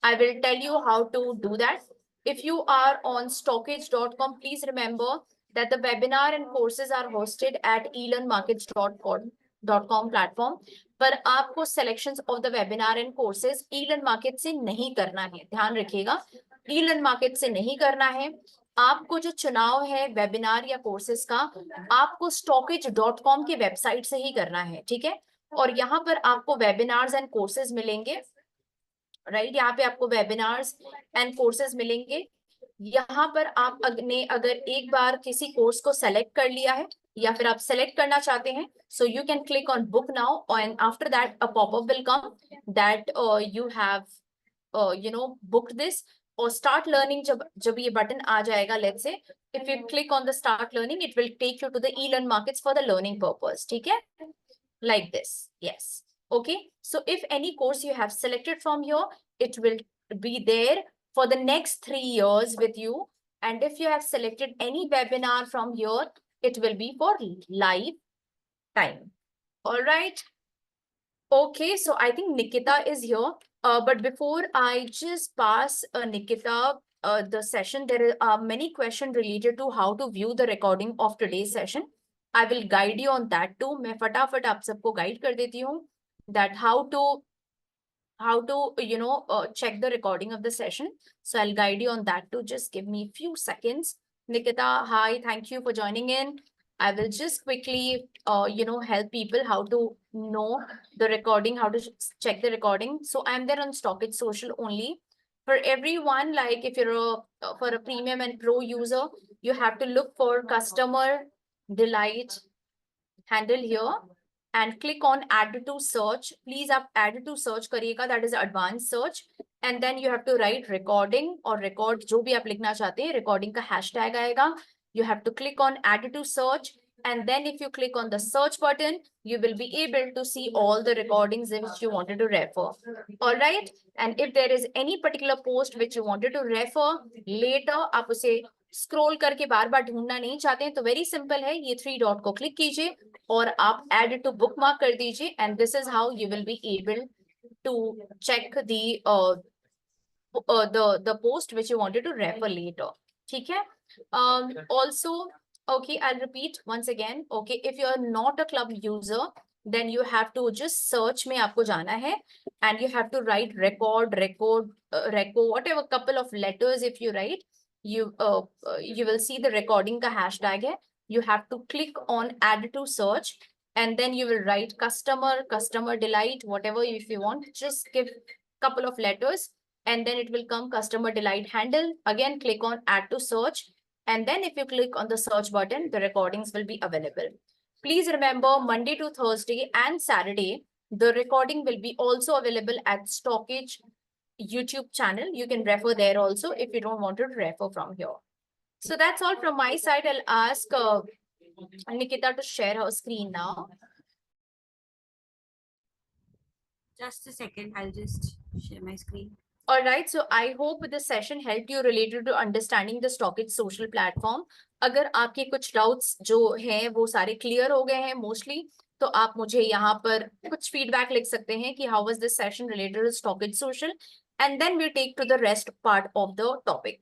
[SPEAKER 1] I will tell you how to do that. If you are on stockage.com, please remember that the webinar and courses are hosted at elearnmarkets.com platform. पर आपको selections of the webinar and courses elearn market से नहीं करना है, ध्यान रखिएगा, elearn market से नहीं करना है. आपको जो चुनाव है वेबिनार या कोर्सेज का, आपको stockage.com की वेबसाइट से ही करना है, ठीक है? और यहाँ पर आपको वेबिनार्स एंड कोर्सेज मिलेंगे, राइट? यहाँ पे आपको वेबिनार्स एंड कोर्सेज मिलेंगे. यहाँ पर आप अगर एक बार किसी कोर्स को सेलेक्ट कर लिया है या फिर आप सेलेक्ट करना चाहते हैं, so you can click on book now and after that a popup will come that you have booked this. और स्टार्ट लर्निंग जब ये बटन आ जाएगा, let's say if you click on the start learning, it will take you to the e-learn markets for the learning purpose, ठीक है? Like this, yes. Okay, so if any course you have selected from here, it will be there for the next 3 years with you. And if you have selected any webinar from here, it will be for live time. All right. Okay, so I think Nikita is here. But before I just pass Nikita the session, there are many questions related to how to view the recording of today's session. I will guide you on that too. मैं फटाफट आप सबको guide कर देती हूँ that how to how to, check the recording of the session. So I'll guide you on that too. Just give me a few seconds. Nikita, hi, thank you for joining in. I will just quickly, help people how to know the recording, how to check the recording. So I'm there on Stockage Social only. For everyone, like if you're for a premium and pro user, you have to look for customer delight handle here and click on add to search. Please आप add to search करिएगा, that is advanced search. And then you have to write recording or record जो भी आप लिखना चाहते हैं, recording का hashtag आएगा. You have to click on add to search. And then if you click on the search button, you will be able to see all the recordings which you wanted to refer. All right. And if there is any particular post which you wanted to refer later, आप उसे scroll करके बार बार ढूंढना नहीं चाहते हैं तो very simple है, ये 3 डॉट को क्लिक कीजिए और आप एड टू बुकमार्क कर दीजिए and this is how you will be able to check the post which you wanted to refer later. ठीक है. Also, okay, I'll repeat once again. Okay, if you are not a club user, then you have to just search में आपको जाना है and you have to write record, whatever couple of letters if you write, you will see the recording का hashtag है. You have to click on add to search and then you will write customer delight, whatever if you want, just give couple of letters and then it will come customer delight handle. Again, click on add to search. And then if you click on the search button, the recordings will be available. Please remember Monday to Thursday and Saturday, the recording will be also available at Stockage YouTube channel. You can refer there also if you don't want to refer from here. So that's all from my side. I'll ask Nikita to share her screen now.
[SPEAKER 2] Just a second, I'll just share my screen.
[SPEAKER 1] All right, so I hope this session helped you related to understanding the Stockage social platform. अगर आपके कुछ doubts जो हैं वो सारे clear हो गए हैं mostly, तो आप मुझे यहाँ पर कुछ feedback लिख सकते हैं कि how was this session related to Stockage social, and then we take to the rest part of the topic.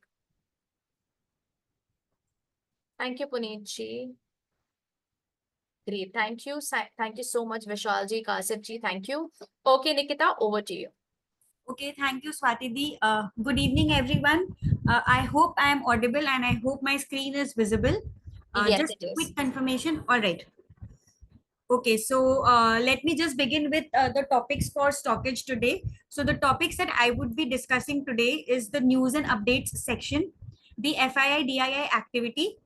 [SPEAKER 1] Thank you, Puneet ji. Great, thank you so much, Vishal ji, Kasif ji, thank you. Okay, Nikita, over to you.
[SPEAKER 2] Okay, thank you, Swati Di. Good evening, everyone. I hope I am audible and I hope my screen is visible.
[SPEAKER 1] Yes,
[SPEAKER 2] just
[SPEAKER 1] it is.
[SPEAKER 2] Quick confirmation. All right. Okay, so let me just begin with the topics for Stockage today. So the topics that I would be discussing today is the news and updates section, the FII DII activity,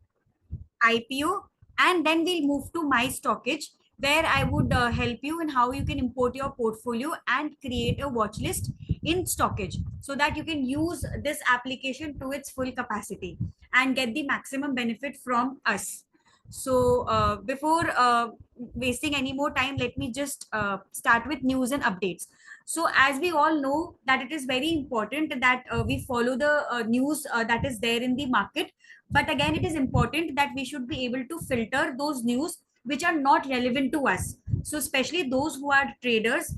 [SPEAKER 2] IPO, and then we'll move to My Stockage, where I would help you in how you can import your portfolio and create a watch list in Stockage so that you can use this application to its full capacity and get the maximum benefit from us. So before wasting any more time, let me just start with news and updates. So as we all know that it is very important that we follow the news that is there in the market. But again, it is important that we should be able to filter those news which are not relevant to us. So especially those who are traders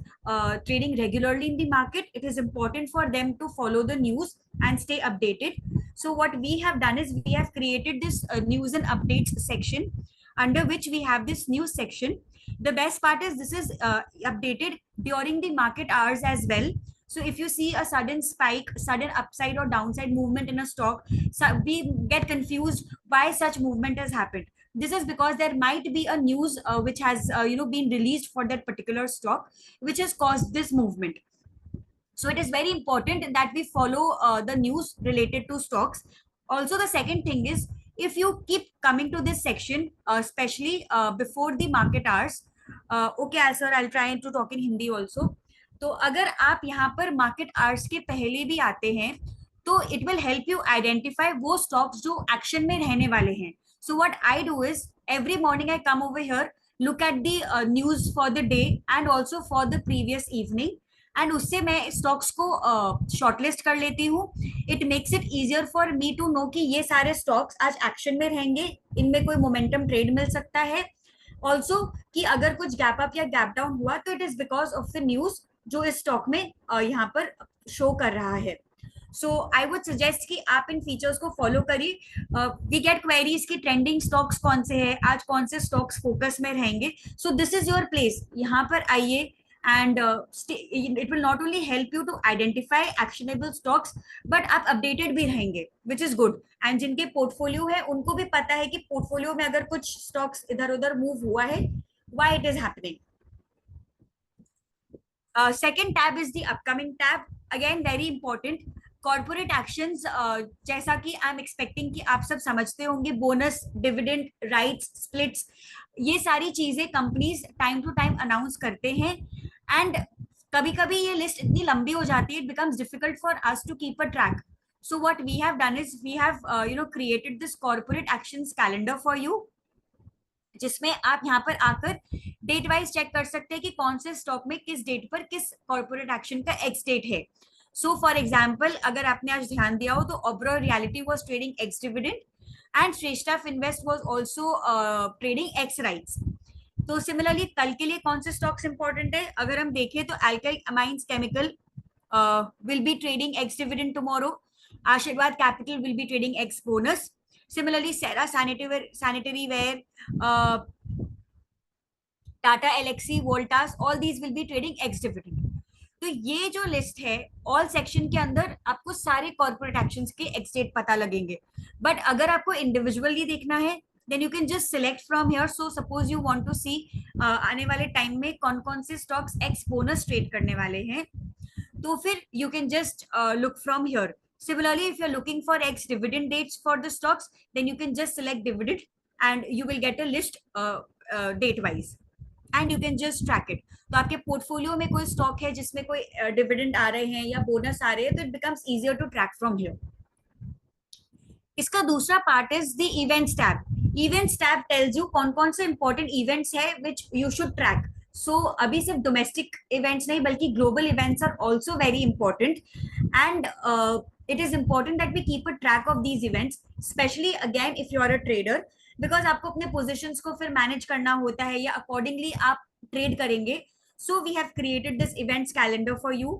[SPEAKER 2] trading regularly in the market, it is important for them to follow the news and stay updated. So what we have done is we have created this news and updates section under which we have this news section. The best part is this is updated during the market hours as well. So if you see a sudden spike, sudden upside or downside movement in a stock, so we get confused why such movement has happened. This is because there might be a news which has been released for that particular stock, which has caused this movement. So it is very important that we follow the news related to stocks. Also, the second thing is if you keep coming to this section, especially before the market hours. Okay, sir, I'll try to talk in Hindi also. तो अगर आप यहाँ पर market hours के पहले भी आते हैं तो it will help you identify वो स्टॉक्स जो एक्शन में रहने वाले हैं. So what I do is every morning I come over here, look at the news for the day and also for the previous evening, and उससे मैं stocks को shortlist कर लेती हूँ. It makes it easier for me to know कि ये सारे stocks आज एक्शन में रहेंगे, इनमें कोई मोमेंटम ट्रेड मिल सकता है. ऑल्सो कि अगर कुछ गैप अप या गैप डाउन हुआ तो it is because of the news जो इस स्टॉक में यहाँ पर शो कर रहा है. सो आई वुड सजेस्ट कि आप इन फीचर्स को फॉलो करिए. वी गेट क्वेरीज की ट्रेंडिंग स्टॉक्स कौन से हैं, आज कौन से स्टॉक्स फोकस में रहेंगे. सो दिस इज योर प्लेस. यहाँ पर आइए, and it will not only help you to identify actionable stocks but आप updated भी रहेंगे, which is good. and जिनके पोर्टफोलियो है उनको भी पता है कि पोर्टफोलियो में अगर कुछ स्टॉक्स इधर उधर मूव हुआ है, why it is happening. Second tab is the upcoming tab, again very important. Corporate actions, जैसा कि आई एम एक्सपेक्टिंग कि आप सब समझते होंगे, बोनस, डिविडेंड, राइट्स, स्प्लिट्स, ये सारी चीजें companies time to time announce करते हैं. एंड कभी कभी ये लिस्ट इतनी लंबी हो जाती है, it becomes difficult for us to keep a track. So what we have done is we have created this corporate actions calendar for you, जिसमें आप यहाँ पर आकर डेट वाइज चेक कर सकते हैं कि कौन से स्टॉक में किस डेट पर किस कॉर्पोरेट एक्शन का एक्स डेट है. सो फॉर एग्जाम्पल, अगर आपने आज ध्यान दिया हो तो Oberoi Realty was trading ex dividend and Shreshtha Finvest was also trading ex rights. तो सिमिलरली कल के लिए कौन से स्टॉक्स इंपॉर्टेंट है, अगर हम देखें तो Alkyl Amines Chemical will be trading ex dividend tomorrow. Aashirwad Capital will be trading ex bonus. Similarly, Cera sanitary ware, Tata Elxsi, Voltas, all these will be trading ex dividend. तो ये जो list है, all section के अंदर आपको सारे corporate actions के ex date पता लगेंगे. बट अगर आपको इंडिविजुअली देखना है, then you can just select from here. So suppose you want to see आने वाले टाइम में कौन कौन से स्टॉक्स एक्स बोनस ट्रेड करने वाले हैं, तो फिर you can just look from here. Similarly, if you're looking for ex dividend dates for the stocks, then you can just select dividend and you will get a list date wise and you can just track it. तो आपके portfolio में कोई stock है जिसमें कोई dividend आ रहे हैं या बोनस आ रहे हैं, तो it becomes easier to track from here. इसका दूसरा part is the events tab. Events tab tells you कौन कौन से इंपॉर्टेंट इवेंट्स है which you should track. So अभी सिर्फ डोमेस्टिक इवेंट्स नहीं बल्कि global events are also very important. And it is important that we keep a track of these events, especially again if you are a trader, because आपको अपने positions को फिर manage करना होता है या accordingly आप trade करेंगे. So we have created this events calendar for you.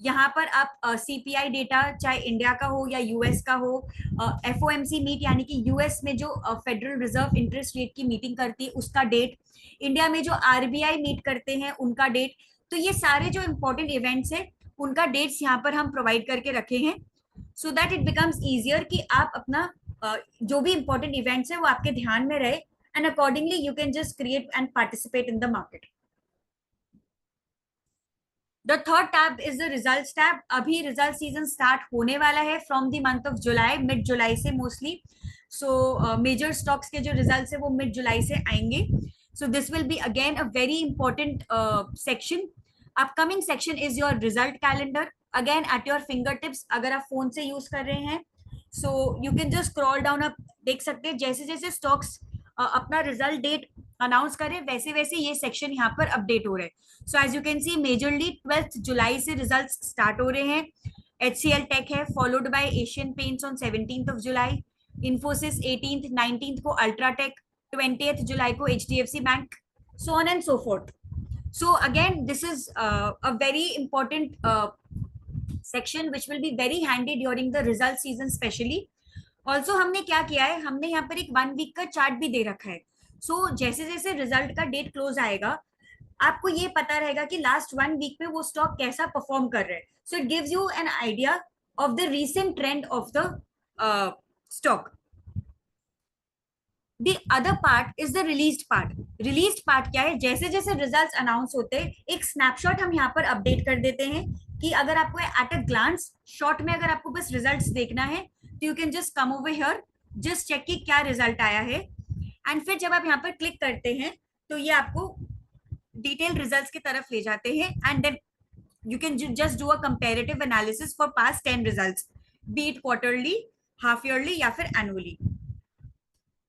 [SPEAKER 2] यहाँ पर आप CPI डेटा चाहे इंडिया का हो या यूएस का हो, FOMC मीट यानी कि यूएस में जो फेडरल रिजर्व इंटरेस्ट रेट की मीटिंग करती है उसका डेट, इंडिया में जो RBI मीट करते हैं उनका डेट. तो ये सारे जो इंपॉर्टेंट इवेंट्स है उनका डेट्स यहाँ पर हम प्रोवाइड करके रखे हैं, so that it becomes easier कि आप अपना जो भी इंपॉर्टेंट इवेंट्स है वो आपके ध्यान में रहे and accordingly you can just create and participate in the market. The third tab is the results tab. अभी रिजल्ट सीजन स्टार्ट होने वाला है from the month of July, mid July से मोस्टली. सो मेजर स्टॉक्स के जो results है वो mid July से आएंगे. So this will be again a very important section. Upcoming section is your result calendar, again at your finger tips. अगर आप phone से यूज कर रहे हैं so you can just scroll down, आप देख सकते हैं जैसे जैसे स्टॉक्स अपना रिजल्ट डेट अनाउंस करें वैसे वैसे ये सेक्शन यहाँ पर अपडेट हो रहे हैं. So as you can see majorly 12th July से रिजल्ट स्टार्ट हो रहे हैं. HCL टेक है, followed by Asian Paints on 17th of July, Infosys 18th, 19th को अल्ट्राटेक, 20th जुलाई को HDFC bank, so on and so forth. So again, this is a very important section which will be very handy during the result season especially. Also हमने क्या किया है, हमने यहाँ पर एक 1 week का चार्ट भी दे रखा है. So जैसे जैसे रिजल्ट का डेट क्लोज आएगा आपको ये पता रहेगा कि लास्ट 1 week में वो स्टॉक कैसा परफॉर्म कर रहे हैं. So it gives you an idea of the recent trend of the stock. The other part is the released part. Released part क्या है, जैसे जैसे रिजल्ट्स अनाउंस होते हैं एक स्नैपशॉट हम यहाँ पर अपडेट कर देते हैं कि अगर आपको एट अ ग्लांस शॉर्ट में अगर आपको बस रिजल्ट्स देखना है तो you can just come over here, just check कि क्या रिजल्ट आया है. एंड फिर जब आप यहाँ पर क्लिक करते हैं तो ये आपको डिटेल रिजल्ट्स की तरफ ले जाते हैं and then you can just do a comparative analysis for past 10 results, be it quarterly, half yearly या फिर annually.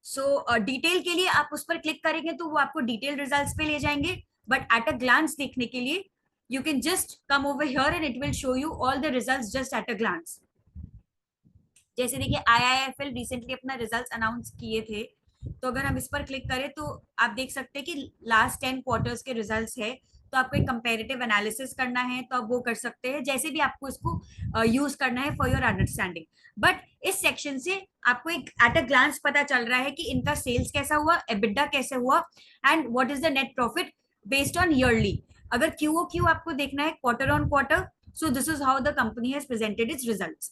[SPEAKER 2] So डिटेल के लिए आप उस पर क्लिक करेंगे तो वो आपको डिटेल रिजल्ट्स पे ले जाएंगे, बट एट अ ग्लांस देखने के लिए you can just come over here and it will show you all the results just at a glance. जैसे देखिए IIFL रिसेंटली अपना रिजल्ट्स अनाउंस किए थे, तो अगर हम इस पर क्लिक करें तो आप देख सकते हैं कि लास्ट 10 क्वार्टर्स के रिजल्ट्स है. तो आपको एक कंपैरेटिव एनालिसिस करना है तो आप वो कर सकते हैं, जैसे भी आपको इसको यूज करना है फॉर योर अंडरस्टैंडिंग. बट इस सेक्शन से आपको एक एट अ ग्लांस पता चल रहा है कि इनका सेल्स कैसा हुआ, एबिटा कैसे हुआ and what is the net profit based on yearly. अगर QOQ आपको देखना है quarter on quarter, so this is how the company has presented its results.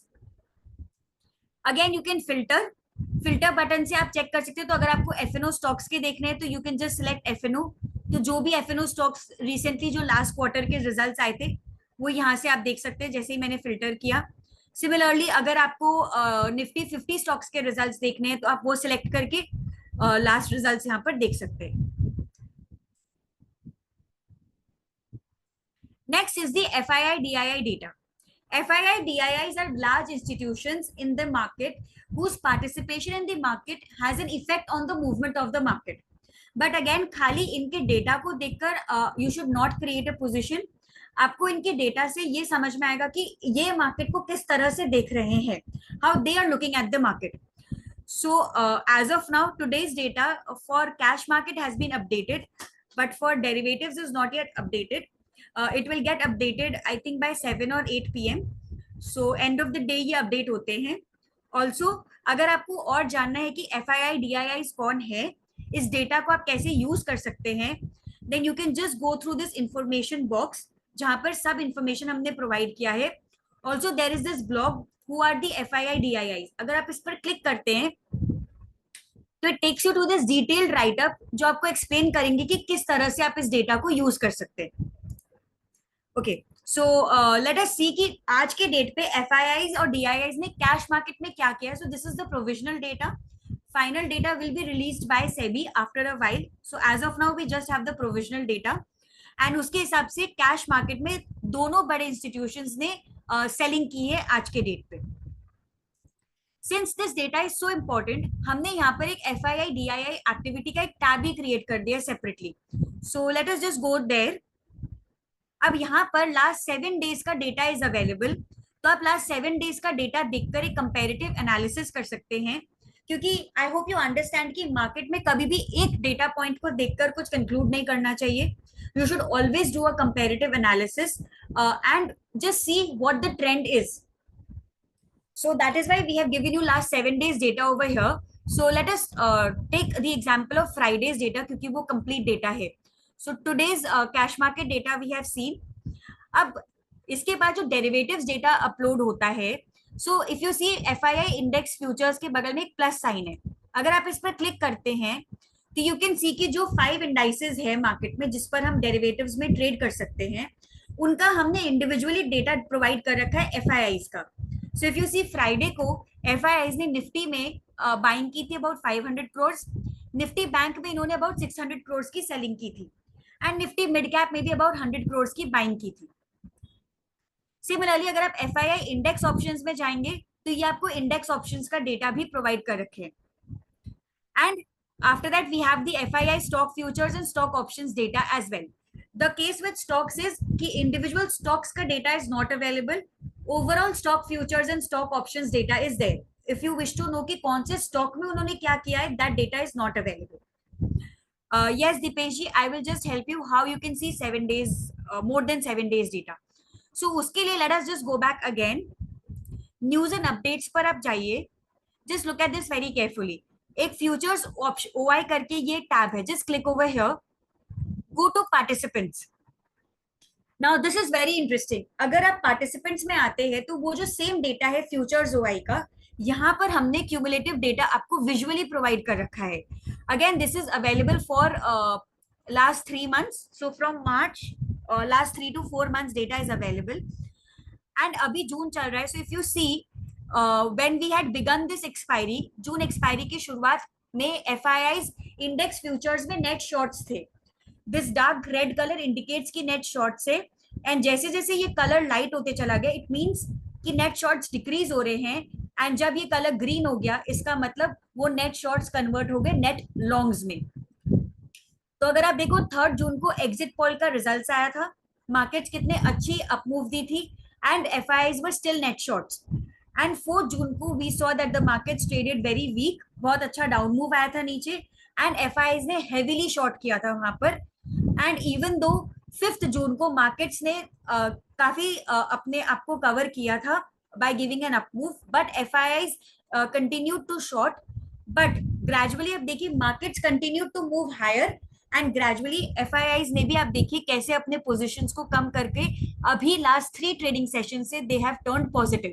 [SPEAKER 2] Again you can filter button से आप चेक कर सकते हो। तो अगर आपको FNO स्टॉक्स के देखने हैं तो you can just select FNO। तो जो भी FNO स्टॉक्स रिसेंटली जो लास्ट क्वार्टर के रिजल्ट्स आए थे वो यहाँ से आप देख सकते हैं, जैसे ही मैंने फिल्टर किया। सिमिलरली अगर आपको निफ्टी 50 स्टॉक्स के रिजल्ट्स देखने हैं तो आप वो सिलेक्ट करके लास्ट रिजल्ट्स यहाँ पर देख सकते हैं। Next is the FII DII data. FII DIIs are large institutions in the market whose participation in the market has an effect on the movement of the market. But again, खाली इनके data को देखकर you should not create a position. आपको इनके data से ये समझ में आएगा कि ये मार्केट को किस तरह से देख रहे हैं, how they are looking at the market. So as of now, today's data for cash market has been updated, but for derivatives is not yet updated. It will get updated I think by 7 or 8 PM. So end of the day ये update होते हैं. Also अगर आपको और जानना है कि FII DIIs कौन है, इस डेटा को आप कैसे यूज कर सकते हैं, then you can just go through this information box जहां पर सब इंफॉर्मेशन हमने प्रोवाइड किया है. Also there is this blog who are the FII DIIs. अगर आप इस पर क्लिक करते हैं तो it takes you to this detailed write up जो आपको एक्सप्लेन करेंगे कि किस तरह से आप इस डेटा को यूज कर सकते हैं. ओके, सो लेट अस सी कि आज के डेट पे FIIs और DIIs ने कैश मार्केट में क्या किया. So this is the provisional data. Final data will be released by SEBI after a while. So as of now we just have the provisional data and उसके हिसाब से cash market में दोनों बड़े इंस्टीट्यूशंस ने सेलिंग की है आज के डेट पे. Since this data is so important, हमने यहाँ पर एक FII DII एक्टिविटी का एक टैब भी क्रिएट कर दिया separately. So let us just go there. अब यहाँ पर लास्ट 7 डेज का डेटा इज अवेलेबल. तो आप लास्ट 7 डेज का डेटा देखकर एक कंपैरेटिव एनालिसिस कर सकते हैं, क्योंकि आई होप यू अंडरस्टैंड कि मार्केट में कभी भी एक डेटा पॉइंट को देखकर कुछ कंक्लूड नहीं करना चाहिए. You should always do a comparative analysis and just see what the trend is. So that is why we have given you last 7 days data over here. So let us take the example of Friday's data क्योंकि वो complete data है. So today's cash market data we have seen. अब इसके बाद जो derivatives data upload होता है, so if you see FII index futures के बगल में एक प्लस साइन है. अगर आप इस पर क्लिक करते हैं तो you can see कि जो 5 indices है मार्केट में जिस पर हम derivatives में ट्रेड कर सकते हैं, उनका हमने इंडिविजुअली डेटा प्रोवाइड कर रखा है FIIs का. So if you see Friday को FIIs ने निफ्टी में बाइंग की थी अबाउट 500 करोड़. निफ्टी बैंक में इन्होंने अबाउट 600 करोड़ की सेलिंग की थी एंड निफ्टी मिड कैप में भी अबाउट 100 करोड़ की बाइंग की थी. सिमिलरली अगर आप FII इंडेक्स ऑप्शंस में जाएंगे तो ये आपको इंडेक्स ऑप्शंस का डेटा भी प्रोवाइड कर रखे हैं. And after that we have the FII stock futures and stock options data as well. The case with stocks is कि इंडिविजुअल स्टॉक्स का data is not available. Overall stock futures and stock options data is there. If you wish to know कि कौन से stock में उन्होंने क्या किया है, that data is not available. Yes, Dipesh ji, I will just help you how you can see 7 days, more than 7 days data. So उसके लिए let us just go back again. News and updates पर आप जाइए. Just look at this very carefully. एक futures OI करके ये tab है. Just click over here. Go to participants. Now this is very interesting. अगर आप participants में आते हैं तो वो जो same data है futures OI का, यहाँ पर हमने cumulative data आपको visually provide कर रखा है. Again, this is available for last 3 months. So from March, last 3 to 4 months data is available. And अभी जून चल रहा है. So if you see, when we had begun this expiry, June expiry की शुरुआत में FIIs index futures में net shorts थे. This dark red color indicates कि net shorts है. And जैसे जैसे ये color light होते चला गया, it means कि net shorts decrease हो रहे हैं. एंड जब ये कलर ग्रीन हो गया, इसका मतलब वो नेट शॉर्ट्स कन्वर्ट हो गए नेट लॉन्ग्स में. तो अगर आप देखो 3 जून को एग्जिट पोल का रिजल्ट्स आया था, मार्केट्स कितने अच्छी अपमूव दी थी and FIIs were still net shorts. And 4 June को we saw that the markets traded very weak. बहुत अच्छा डाउन मूव आया था नीचे एंड FIIs ने हेवीली शॉर्ट किया था वहां पर. एंड इवन दो 5 जून को मार्केट्स ने काफी अपने आप को कवर किया था by giving an up move, but FIIs continued to short. But gradually अब देखिए markets continued to move higher and gradually FIIs ने भी आप देखिए कैसे अपने पोजीशंस को कम करके अभी लास्ट 3 ट्रेडिंग सेशन से they have turned positive.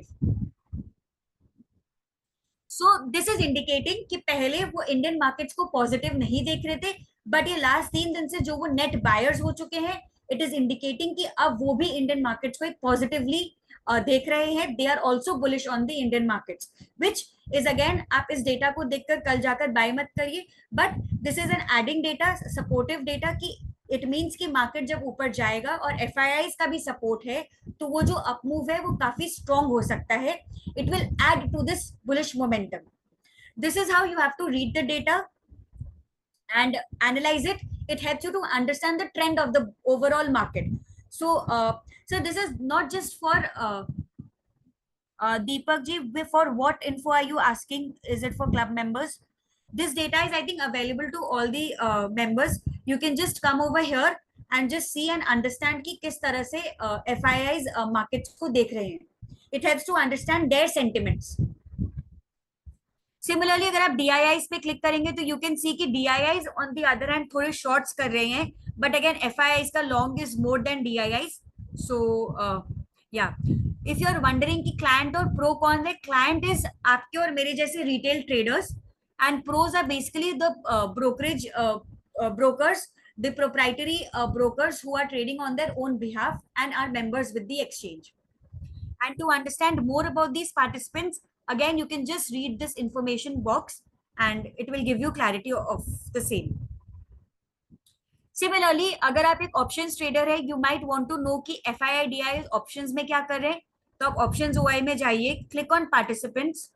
[SPEAKER 2] So this is indicating कि पहले वो इंडियन मार्केट्स को पॉजिटिव नहीं देख रहे थे, बट ये लास्ट 3 दिन से जो वो नेट बायर्स हो चुके हैं, इट इज इंडिकेटिंग कि अब वो भी इंडियन मार्केट्स को एक पॉजिटिवली देख रहे हैं. They are also bullish on the Indian markets, which is again, आप इस डेटा को देखकर कल जाकर बाय मत करिए, but this is N adding data, supportive data, कि इट मीन्स कि मार्केट जब ऊपर जाएगा और एफआईआईज का भी सपोर्ट है तो वो जो अपमूव है वो काफी स्ट्रॉन्ग हो सकता है. It will add to this bullish momentum. This is how you have to read the data and analyze it. It helps you to understand the trend of the overall market. So this is not just for Deepak ji. For what info are you asking? Is it for club members? This data is, I think, available to all the members. You can just come over here and just see and understand कि किस तरह से FIIs markets को देख रहे हैं. It helps to understand their sentiments. Similarly, अगर आप DIIs पे क्लिक करेंगे तो you can see कि DIIs on the other hand थोड़े shorts कर रहे हैं, but again FIIs का long is more than DIIs. So yeah, if you are wondering कि client और pro कौन है, client is आपके और मेरे जैसे retail traders, and pros are basically the brokerage brokers, the proprietary brokers who are trading on their own behalf and are members with the exchange. And to understand more about these participants, again, you can just read this information box and it will give you clarity of the same. Similarly, अगर आप एक options trader है, you might want to know कि FII DI options में क्या कर रहे हैं, तो आप options OI में जाइए, click on participants,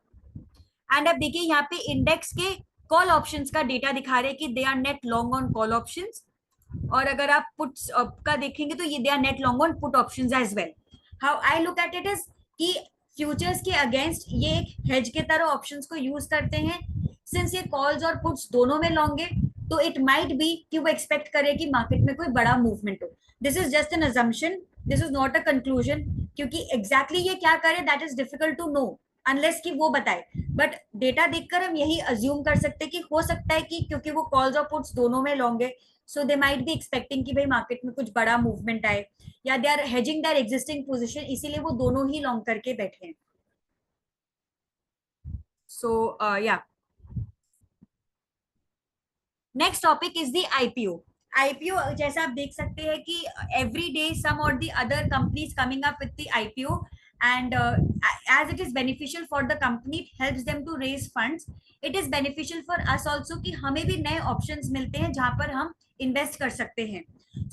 [SPEAKER 2] and आप देखिए यहाँ पे index के call options का data दिखा रहे हैं कि they are net long on call options, और अगर आप puts का देखेंगे तो ये they are net long on put options as well. How I look at it is कि फ्यूचर्स के अगेंस्ट ये एक हेज के तरह ऑप्शंस को यूज करते हैं. सिंस ये कॉल्स और पुट्स दोनों में लॉन्ग है, तो इट माइट बी कि वो एक्सपेक्ट करे कि मार्केट में कोई बड़ा मूवमेंट हो. This is just an assumption, this is not a conclusion, क्योंकि एग्जैक्टली ये क्या करे that is difficult to know unless कि वो बताए. बट डेटा देखकर हम यही अज्यूम कर सकते हैं कि हो सकता है कि क्योंकि वो कॉल्स और पुट्स दोनों में लॉन्ग है, so they might be expecting कि भाई मार्केट में कुछ बड़ा मूवमेंट आए, या they are hedging their existing position, इसीलिए वो दोनों ही लॉन्ग करके बैठे हैं. सो या, next topic is the IPO. IPO जैसा आप देख सकते हैं कि एवरी डे सम और the other companies coming up with the IPO, and as it is beneficial for the company, it helps them to raise funds. It is beneficial for us also कि हमें भी नए options मिलते हैं जहां पर हम invest कर सकते हैं.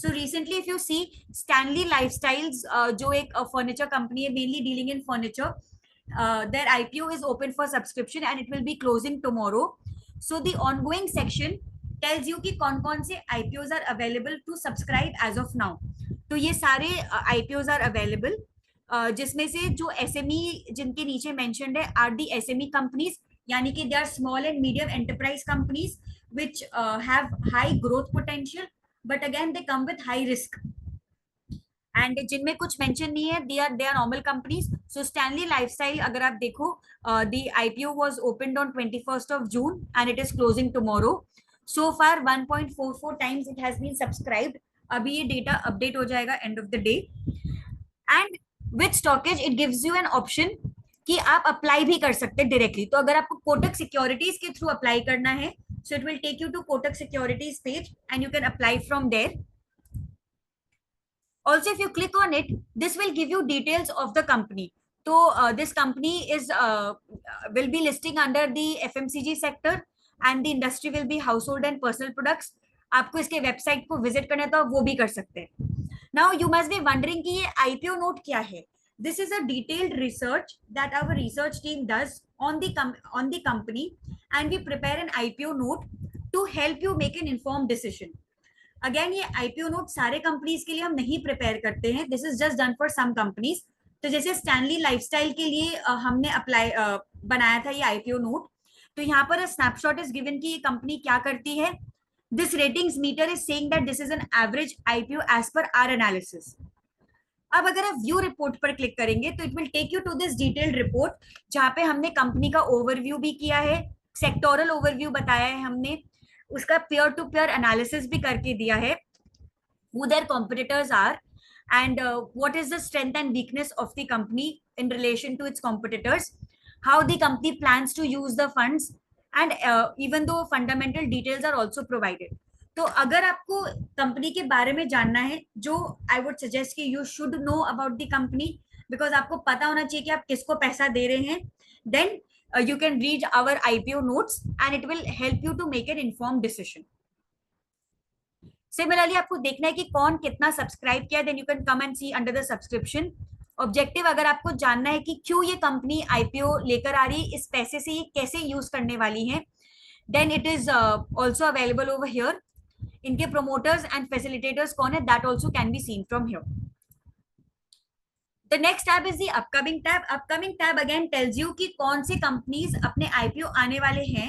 [SPEAKER 2] So recently if you see Stanley Lifestyles, जो एक furniture company है mainly dealing in furniture, their IPO is open for subscription and it will be closing tomorrow. So the ongoing section tells you कि कौन कौन से IPOs are available to subscribe as of now. तो ये सारे IPOs are available, जिसमें से जो SME जिनके नीचे मेंशन्ड है आर दी SME कंपनीज, यानी कि they are small and medium enterprise companies which have high growth potential, but again they come with high risk. And जिनमें कुछ मेंशन नहीं है, they are normal companies. So Stanley lifestyle अगर आप देखो, the IPO was opened on 21st of June and it is closing tomorrow. So far 1.44 times it has been subscribed. अभी ये data update हो जाएगा end of the day. And with stockage it gives you an option कि आप apply भी कर सकते हैं डायरेक्टली. तो अगर आपको कोटक सिक्योरिटीज के थ्रू अप्लाई करना है, so it will take you to Kotak securities page and you can apply from there. Also, if you click on it, this will give you details of the company. So this company is will be listing under the FMCG sector and the industry will be household and personal products. आपको इसके website को visit करना है तो आप वो भी कर सकते हैं. Now you must be wondering कि ये IPO note क्या है. This is a detailed research that our research team does on the company, and we prepare an IPO note to help you make an informed decision. Again ये IPO note सारे companies के लिए हम नहीं prepare करते हैं, this is just done for some companies. तो जैसे स्टैनली लाइफस्टाइल के लिए हमने अप्लाई बनाया था ये आईपीओ नोट. तो यहाँ पर स्नैपशॉट इज गिवन कि ये कंपनी क्या करती है. This ratings meter is saying that this is an average IPO as per our analysis. अब अगर आप व्यू रिपोर्ट पर क्लिक करेंगे तो it will take you to this detailed report, जहाँ पे हमने कंपनी का ओवरव्यू भी किया है, सेक्टोरल ओवरव्यू बताया है हमने, उसका peer to peer analysis भी करके दिया है, who their competitors are, and what is the strength and weakness of the company in relation to its competitors, how the company plans to use the funds, and even though fundamental details are also provided. तो अगर आपको company के बारे में जानना है, जो I would suggest कि you should know about the company, because आपको पता होना चाहिए कि आप किसको पैसा दे रहे हैं, then you can read our IPO notes and it will help you to make an informed decision. Similarly आपको देखना है कि कौन कितना सब्सक्राइब किया, then you can come and see under the subscription. Objective अगर आपको जानना है कि क्यों ये कंपनी आईपीओ लेकर आ रही, इस पैसे से ये कैसे यूज करने वाली है, then it is also available over here. इनके प्रोमोटर्स एंड फैसिलिटेटर्स कौन है, that also can be seen from here. The next tab is the upcoming tab. Upcoming tab again tells you कि कौन से companies अपने IPO आने वाले हैं,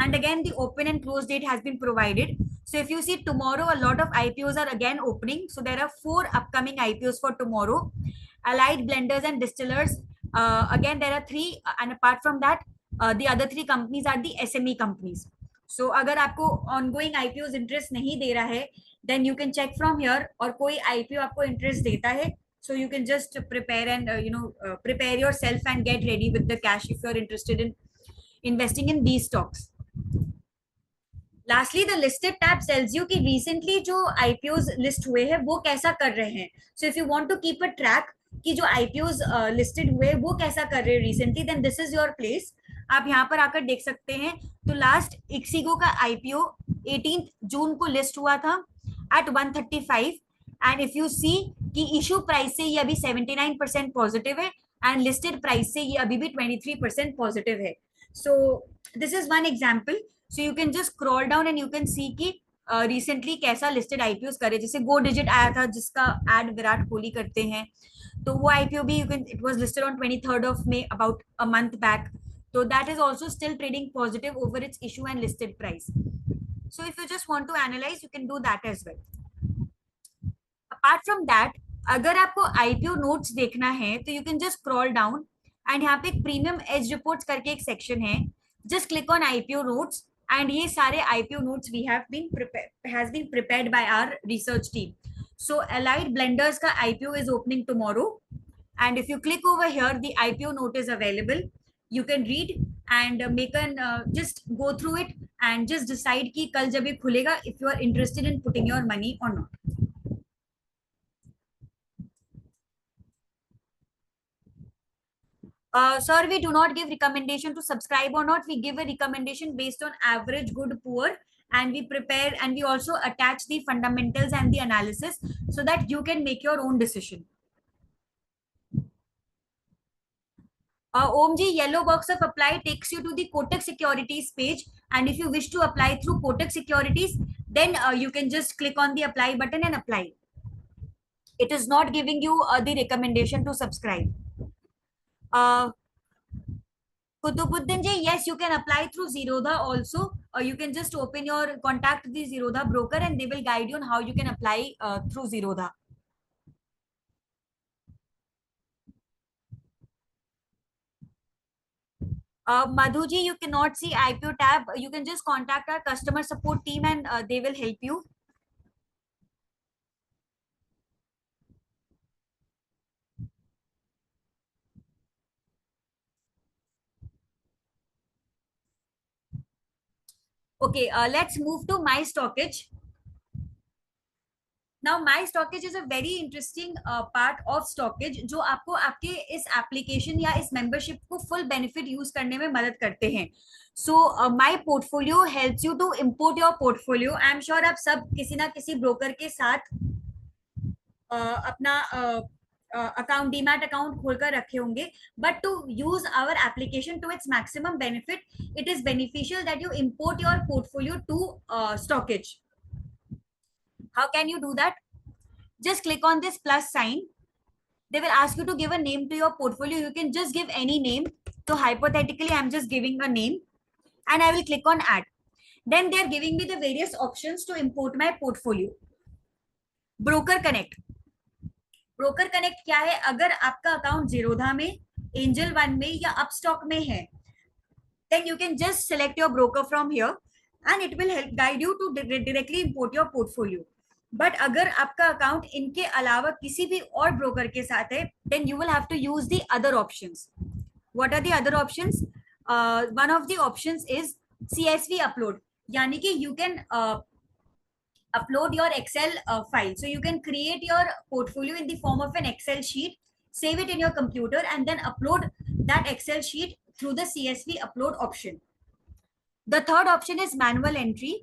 [SPEAKER 2] and again the open and close date has been provided. So if you see tomorrow, a lot of IPOs are again opening. So there are 4 upcoming IPOs for tomorrow. Allied blenders and distillers. Again there are 3, and apart from that, the other 3 companies are the SME companies. So अगर आपको ongoing IPOs interest नहीं दे रहा है, then you can check from here. और कोई IPO आपको interest देता है, so you can just prepare and prepare yourself and get ready with the cash if you're interested in investing in these stocks. Lastly, the listed tab tells you कि recently जो IPOs list हुए हैं वो कैसा कर रहे हैं. So if you want to keep a track कि जो IPOs listed हुए वो कैसा कर रहे हैं recently, then this is your place. आप यहाँ पर आकर देख सकते हैं. तो लास्ट इक्सिगो का IPO 18 जून को लिस्ट हुआ था at 135, एंड इफ यू सी कि इशू प्राइस से ये अभी 79% पॉजिटिव है, एंड लिस्टेड प्राइस से ये अभी भी 23% पॉजिटिव है. सो this is one example. So you can just scroll down and you can सी कि रिसेंटली कैसा लिस्टेड आईपीओ करे. जैसे गो डिजिट आया था जिसका एड विराट कोहली करते हैं, तो वो आईपीओ भी you can, it was listed on 23rd of May, about a month back. So that is also still trading positive over its issue and listed price. So if you just want to analyze, you can do that as well. Apart from that, अगर आपको IPO notes देखना है तो you can just scroll down and यहाँ पे एक premium edge reports करके एक section है. Just click on IPO notes and ये सारे IPO notes we have been prepared by our research team. So Allied Blenders का IPO is opening tomorrow, and if you click over here, the IPO note is available. You can read and make an just go through it and just decide कि कल जब ये खुलेगा, if you are interested in putting your money or not. Sir, we do not give recommendation to subscribe or not. We give a recommendation based on average, good, poor, and we prepare and we also attach the fundamentals and the analysis so that you can make your own decision. Om ji, yellow box of apply takes you to the Kotak Securities page, and if you wish to apply through Kotak Securities, then you can just click on the apply button and apply. It is not giving you the recommendation to subscribe. Kutubuddin ji, yes, you can apply through Zerodha also. You can just open your contact the Zerodha broker and they will guide you on how you can apply through Zerodha. Madhu ji, you cannot see IPO tab. You can just contact our customer support team and they will help you. Okay, let's move to My Stockage. Now, My Stockage is a very interesting part of Stockage जो आपको आपके इस application या इस membership को full benefit use करने में मदद करते हैं. So my portfolio helps you to import your portfolio. I am sure आप सब किसी ना किसी ब्रोकर के साथ अपना अकाउंट, डीमैट अकाउंट खोलकर रखे होंगे, but to use our application to its maximum benefit, it is beneficial that you import your portfolio to Stockage. How can you do that? Just click on this plus sign. They will ask you to give a name to your portfolio. You can just give any name. So hypothetically, I'm just giving a name and I will click on add. Then they are giving me the various options to import my portfolio. Broker Connect. Broker Connect क्या है? अगर आपका account Zerodha में, Angel One में या Upstock में है, then you can just select your broker from here. and it will help guide you to directly import your portfolio. But अगर आपका अकाउंट इनके अलावा किसी भी और ब्रोकर के साथ है, then you will have to use the other options. What are the other options? One of the options is CSV upload. यानी कि you can upload your Excel file. So you can create your portfolio in the form of an Excel sheet, save it in your computer, and then upload that Excel sheet through the CSV upload option. The third option is manual entry.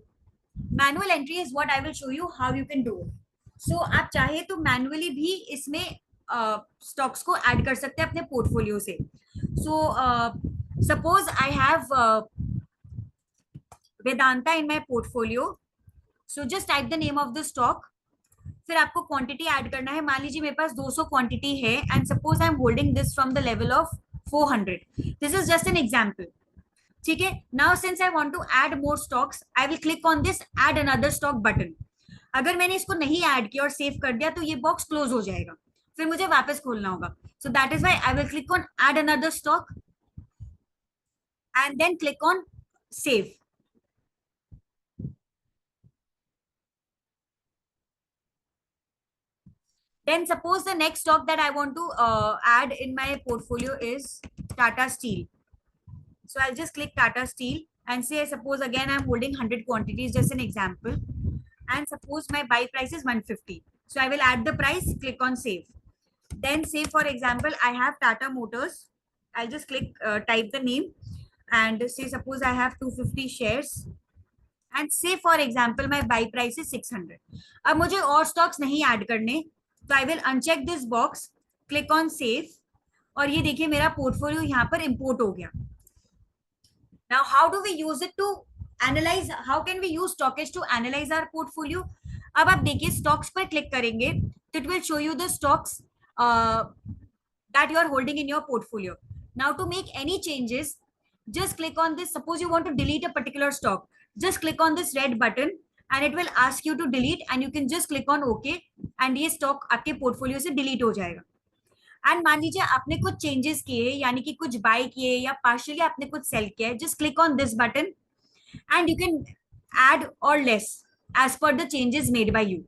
[SPEAKER 2] Manual entry is what I will show you how you can do it. So आप चाहे तो manually भी इसमें stocks को add कर सकते हैं अपने portfolio से. So suppose I have Vedanta in my portfolio. So just type the name of the stock. फिर आपको क्वांटिटी ऐड करना है. मान लीजिए मेरे पास 200 क्वांटिटी है and suppose I am holding this from the level of 400. This is just an example. ठीक है. Now since I want to add more stocks, I will click on this add another stock button. अगर मैंने इसको नहीं add किया और save कर दिया तो ये बॉक्स क्लोज हो जाएगा, फिर मुझे वापस खोलना होगा. So that is why I will click on add another stock and then click on save. Then suppose the next stock that I want to add in my portfolio is Tata Steel. So I'll just click Tata Steel and say, suppose again I'm holding 100 quantities, just an example. And suppose my buy price is 150. So I will add the price, click on save. Then say for example, I have Tata Motors. I'll just click, type the name and say suppose I have 250 shares. And say for example, my buy price is 600. अब मुझे और stocks नहीं add करने, तो I will uncheck this box, click on save, और ये देखिए मेरा पोर्टफोलियो यहाँ पर इंपोर्ट हो गया. Now how do we use it to analyse, how can we use Stockage to analyse our portfolio? अब आप देखिए स्टॉक्स पर क्लिक करेंगे तो it will show you the stocks that you are holding in your portfolio. Now to make any changes, just click on this. Suppose you want to delete a particular stock, just click on this red button and it will ask you to delete, and you can just click on OK and ये stock आपके portfolio से delete हो जाएगा. And मान लीजिए आपने कुछ changes किए, यानी कि कुछ buy किए या partially आपने कुछ sell किया है, just click on this button and you can add or less as per the changes made by you.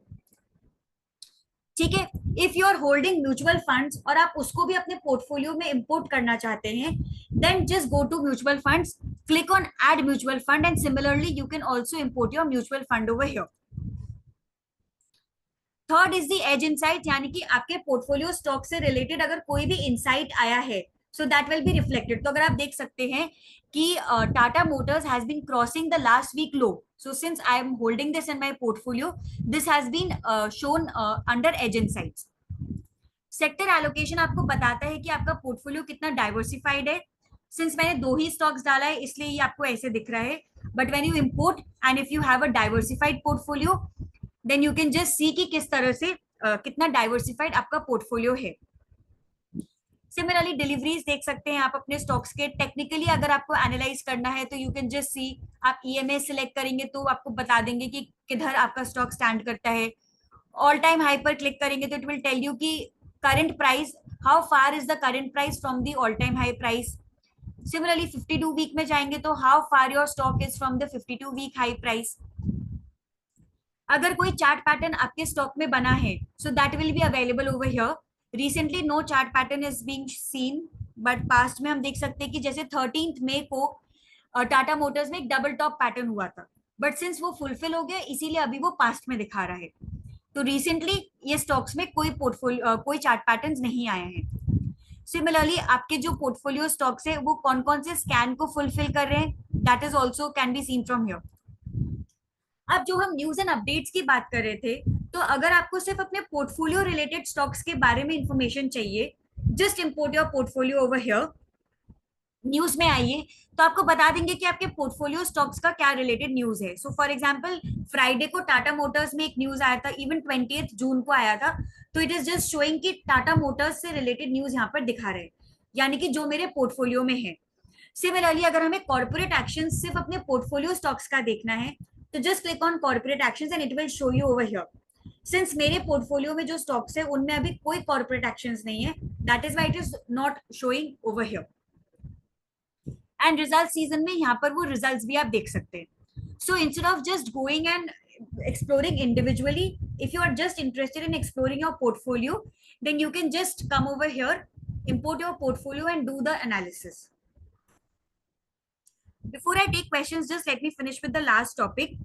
[SPEAKER 2] ठीक है. If you are holding mutual funds और आप उसको भी अपने पोर्टफोलियो में इंपोर्ट करना चाहते हैं, then just go to mutual funds, click on add mutual fund and similarly you can also import your mutual fund over here. Third is the edge insight, यानी कि आपके पोर्टफोलियो स्टॉक से related अगर कोई भी इनसाइट आया है, so that will be reflected. तो अगर आप देख सकते हैं कि Tata Motors has been crossing the last week low. So since I am holding this in my portfolio, this has been shown under edge insights. Sector allocation आपको बताता है कि आपका पोर्टफोलियो कितना डाइवर्सिफाइड है. सिंस मैंने 2 ही स्टॉक्स डाला है इसलिए ये आपको ऐसे दिख रहा है, but when you import and if you have a diversified portfolio, then you can just see कि किस तरह से कितना डाइवर्सिफाइड आपका पोर्टफोलियो है. सिमिलरली डिलीवरीज देख सकते हैं आप अपने स्टॉक्स के. टेक्निकली अगर आपको एनालाइज करना है तो यू कैन जस्ट सी, आप EMA सिलेक्ट करेंगे तो आपको बता देंगे कि किधर आपका स्टॉक स्टैंड करता है. ऑल टाइम हाई पर क्लिक करेंगे तो इट विल टेल यू कि current price, how far is the current price from the all time high price. Similarly 52 week में जाएंगे तो how far your stock is from the 52 week high price. अगर कोई chart pattern आपके stock में बना है, so that will be available over here. Recently no chart pattern is being scene, but past में हम देख सकते हैं कि जैसे 13 मई को टाटा मोटर्स में एक डबल टॉप पैटर्न हुआ था, बट सिंस वो फुलफिल हो गया इसीलिए अभी वो पास्ट में दिखा रहा है. तो रिसेंटली ये स्टॉक्स में कोई पोर्टफोलियो कोई चार्ट पैटर्न्स नहीं आए हैं. सिमिलरली आपके जो पोर्टफोलियो स्टॉक्स है वो कौन कौन से स्कैन को फुलफिल कर रहे हैं, that is also can be seen from here. अब जो हम न्यूज एंड अपडेट्स की बात कर रहे थे, तो अगर आपको सिर्फ अपने पोर्टफोलियो रिलेटेड स्टॉक्स के बारे में इंफॉर्मेशन चाहिए, just import your portfolio over here. News में आइए तो आपको बता देंगे कि आपके पोर्टफोलियो स्टॉक्स का क्या रिलेटेड न्यूज है. सो फॉर एग्जांपल फ्राइडे को टाटा मोटर्स में एक न्यूज आया था, इवन 20 जून को आया था, तो इट इज जस्ट शोइंग कि टाटा मोटर्स से रिलेटेड न्यूज यहाँ पर दिखा रहे हैं, यानी कि जो मेरे पोर्टफोलियो में है. सिमिलरली अगर हमें कॉर्पोरेट एक्शन सिर्फ अपने पोर्टफोलियो स्टॉक्स का देखना है, तो just click on corporate actions and it will show you over here. Since मेरे पोर्टफोलियो में जो स्टॉक्स है उनमें अभी कोई कॉर्पोरेट एक्शंस नहीं है, that is why it is not showing over here. And result season में यहाँ पर वो रिजल्ट्स भी आप देख सकते हैं. So instead of just going and exploring individually, if you are just interested in exploring your portfolio, then you can just come over here, import your portfolio and do the analysis. Before I take questions, just let me finish with the last topic.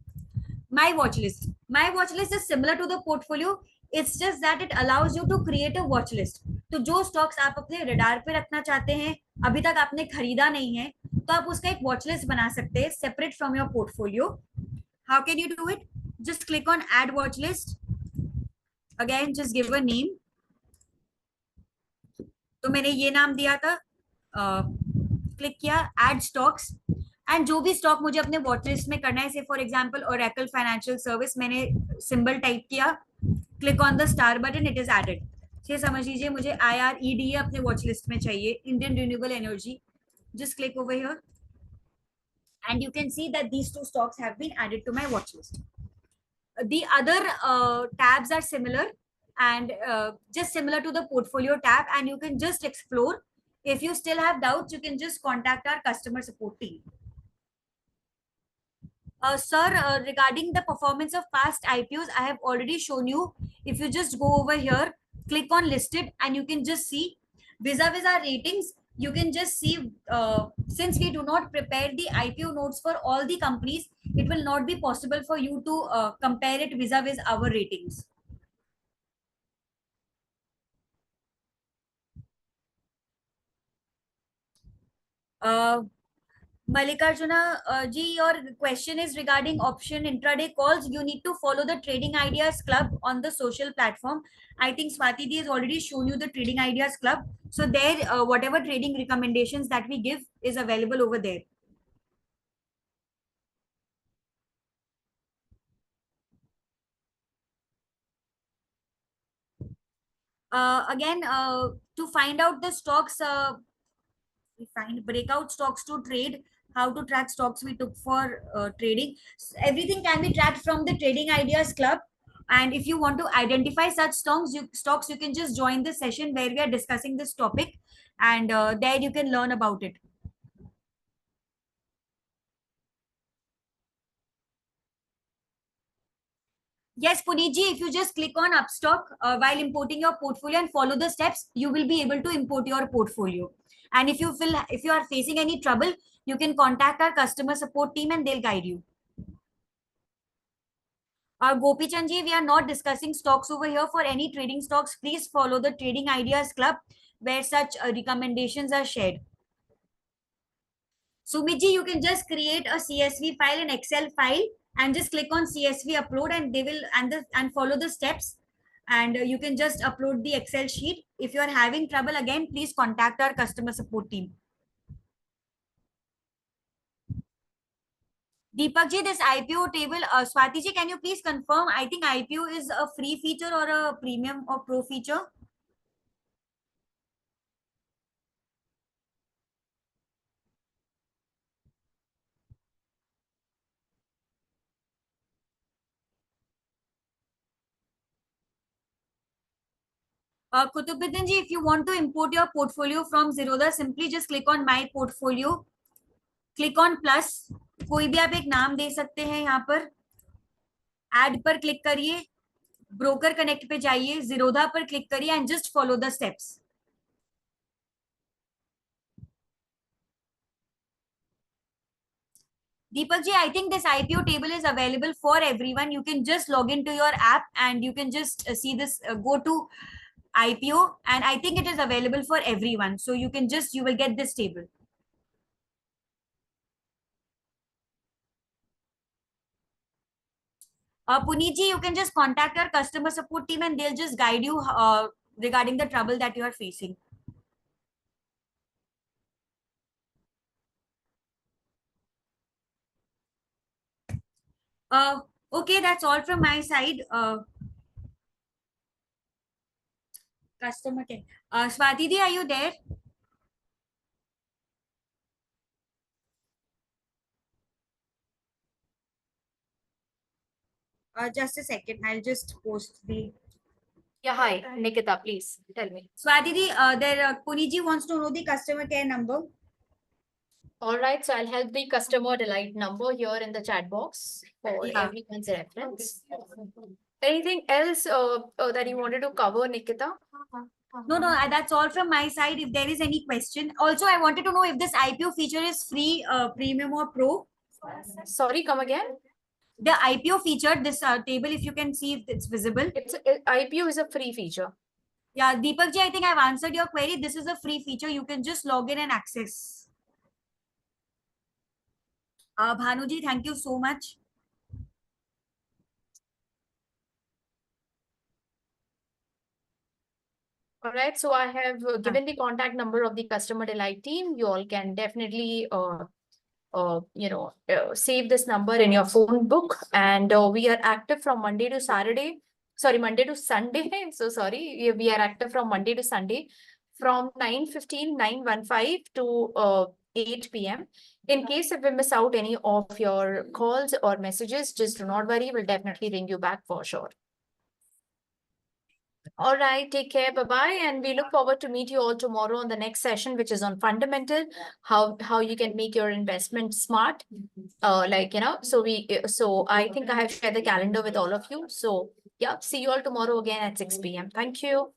[SPEAKER 2] My watch list. My watch list is similar to the portfolio. It's just that it allows you to create a watch list. तो जो stocks आप अपने radar पे रखना चाहते हैं, अभी तक आपने खरीदा नहीं है, तो आप उसका एक वॉच लिस्ट बना सकते हैं separate from your portfolio. How can you do it? Just click on add watch list. Again, just give a name. तो मैंने ये नाम दिया था, क्लिक किया एड स्टॉक्स, एंड जो भी स्टॉक मुझे अपने वॉच लिस्ट में करना है, say for example Oracle Financial service, मैंने सिंबल टाइप किया, click on the star button, it is added. ये समझ लीजिए मुझे IRED अपने वॉच लिस्ट में चाहिए, Indian renewable energy. Just click over here and you can see that these two stocks have been added to my watch list. The other tabs are similar and just similar to the portfolio tab, and you can just explore. If you still have doubts, you can just contact our customer support team. Sir, regarding the performance of past IPOs, I have already shown you. If you just go over here, click on listed, and you can just see vis-a-vis our ratings. You can just see, since we do not prepare the IPO notes for all the companies, it will not be possible for you to compare it vis-a-vis our ratings. Mallikarjuna ji, your question is regarding option intraday calls. You need to follow the Trading Ideas Club on the social platform. I think Swati ji has already shown you the Trading Ideas Club. So there, whatever trading recommendations that we give is available over there. Again, to find out the stocks, we find breakout stocks to trade, how to track stocks we took for trading. Everything can be tracked from the Trading Ideas Club. And if you want to identify such stocks, you can just join the session where we are discussing this topic, and there you can learn about it. Yes, Puneet ji, if you just click on Upstock while importing your portfolio and follow the steps, you will be able to import your portfolio. And if you are facing any trouble, you can contact our customer support team and they'll guide you. Gopi Chandji, we are not discussing stocks over here. For any trading stocks, please follow the Trading Ideas Club where such recommendations are shared. Sumit ji, you can just create a CSV file, an Excel file, and just click on CSV upload, and they will and follow the steps, and you can just upload the Excel sheet. If you are having trouble, again, please contact our customer support team. Deepak ji, this IPO table, Swati ji, can you please confirm? I think IPO is a free feature or a premium or pro feature? Kutubuddin ji, if you want to import your portfolio from Zerodha, simply just click on my portfolio, click on plus, कोई भी आप एक नाम दे सकते हैं, यहाँ पर add पर क्लिक करिए, ब्रोकर कनेक्ट पे जाइए, Zerodha पर क्लिक करिए and just follow the steps. Deepak ji, I think this IPO table is available for everyone. You can just log into your app and you can just see this, go to IPO, and I think it is available for everyone. So you will get this table. Puneet ji, you can just contact our customer support team and they'll just guide you regarding the trouble that you are facing. Okay, that's all from my side. Customer care. Swati ji, are you there? Just a second. I'll just post the.
[SPEAKER 1] Yeah, hi, Nikita, please tell me.
[SPEAKER 2] Swati ji, Puneet ji wants to know the customer care number.
[SPEAKER 1] All right, so I'll help the customer delight number here in the chat box for
[SPEAKER 2] Yeah.
[SPEAKER 1] everyone's reference. Anything else that you wanted to cover, Nikita?
[SPEAKER 2] No, no, that's all from my side. If there is any question, also I wanted to know if this IPO feature is free, premium or pro.
[SPEAKER 1] Sorry, come again.
[SPEAKER 2] The IPO feature, this table, if you can see if it's visible.
[SPEAKER 1] IPO is a free feature.
[SPEAKER 2] Yeah, Deepak ji, I think I've answered your query. This is a free feature. You can just log in and access. Bhanu ji, thank you so much.
[SPEAKER 1] All right, so I have given the contact number of the customer delight team. You all can definitely save this number in your phone book. And we are active from Monday to Saturday. Sorry, Monday to Sunday. So sorry, we are active from Monday to Sunday from 9:15 to 8 p.m. In case if we miss out any of your calls or messages, just do not worry. We'll definitely ring you back for sure. All right, take care, bye-bye. And we look forward to meet you all tomorrow on the next session, which is on fundamental, how you can make your investment smart. So I think I have shared the calendar with all of you. So yeah, see you all tomorrow again at 6 p.m. Thank you.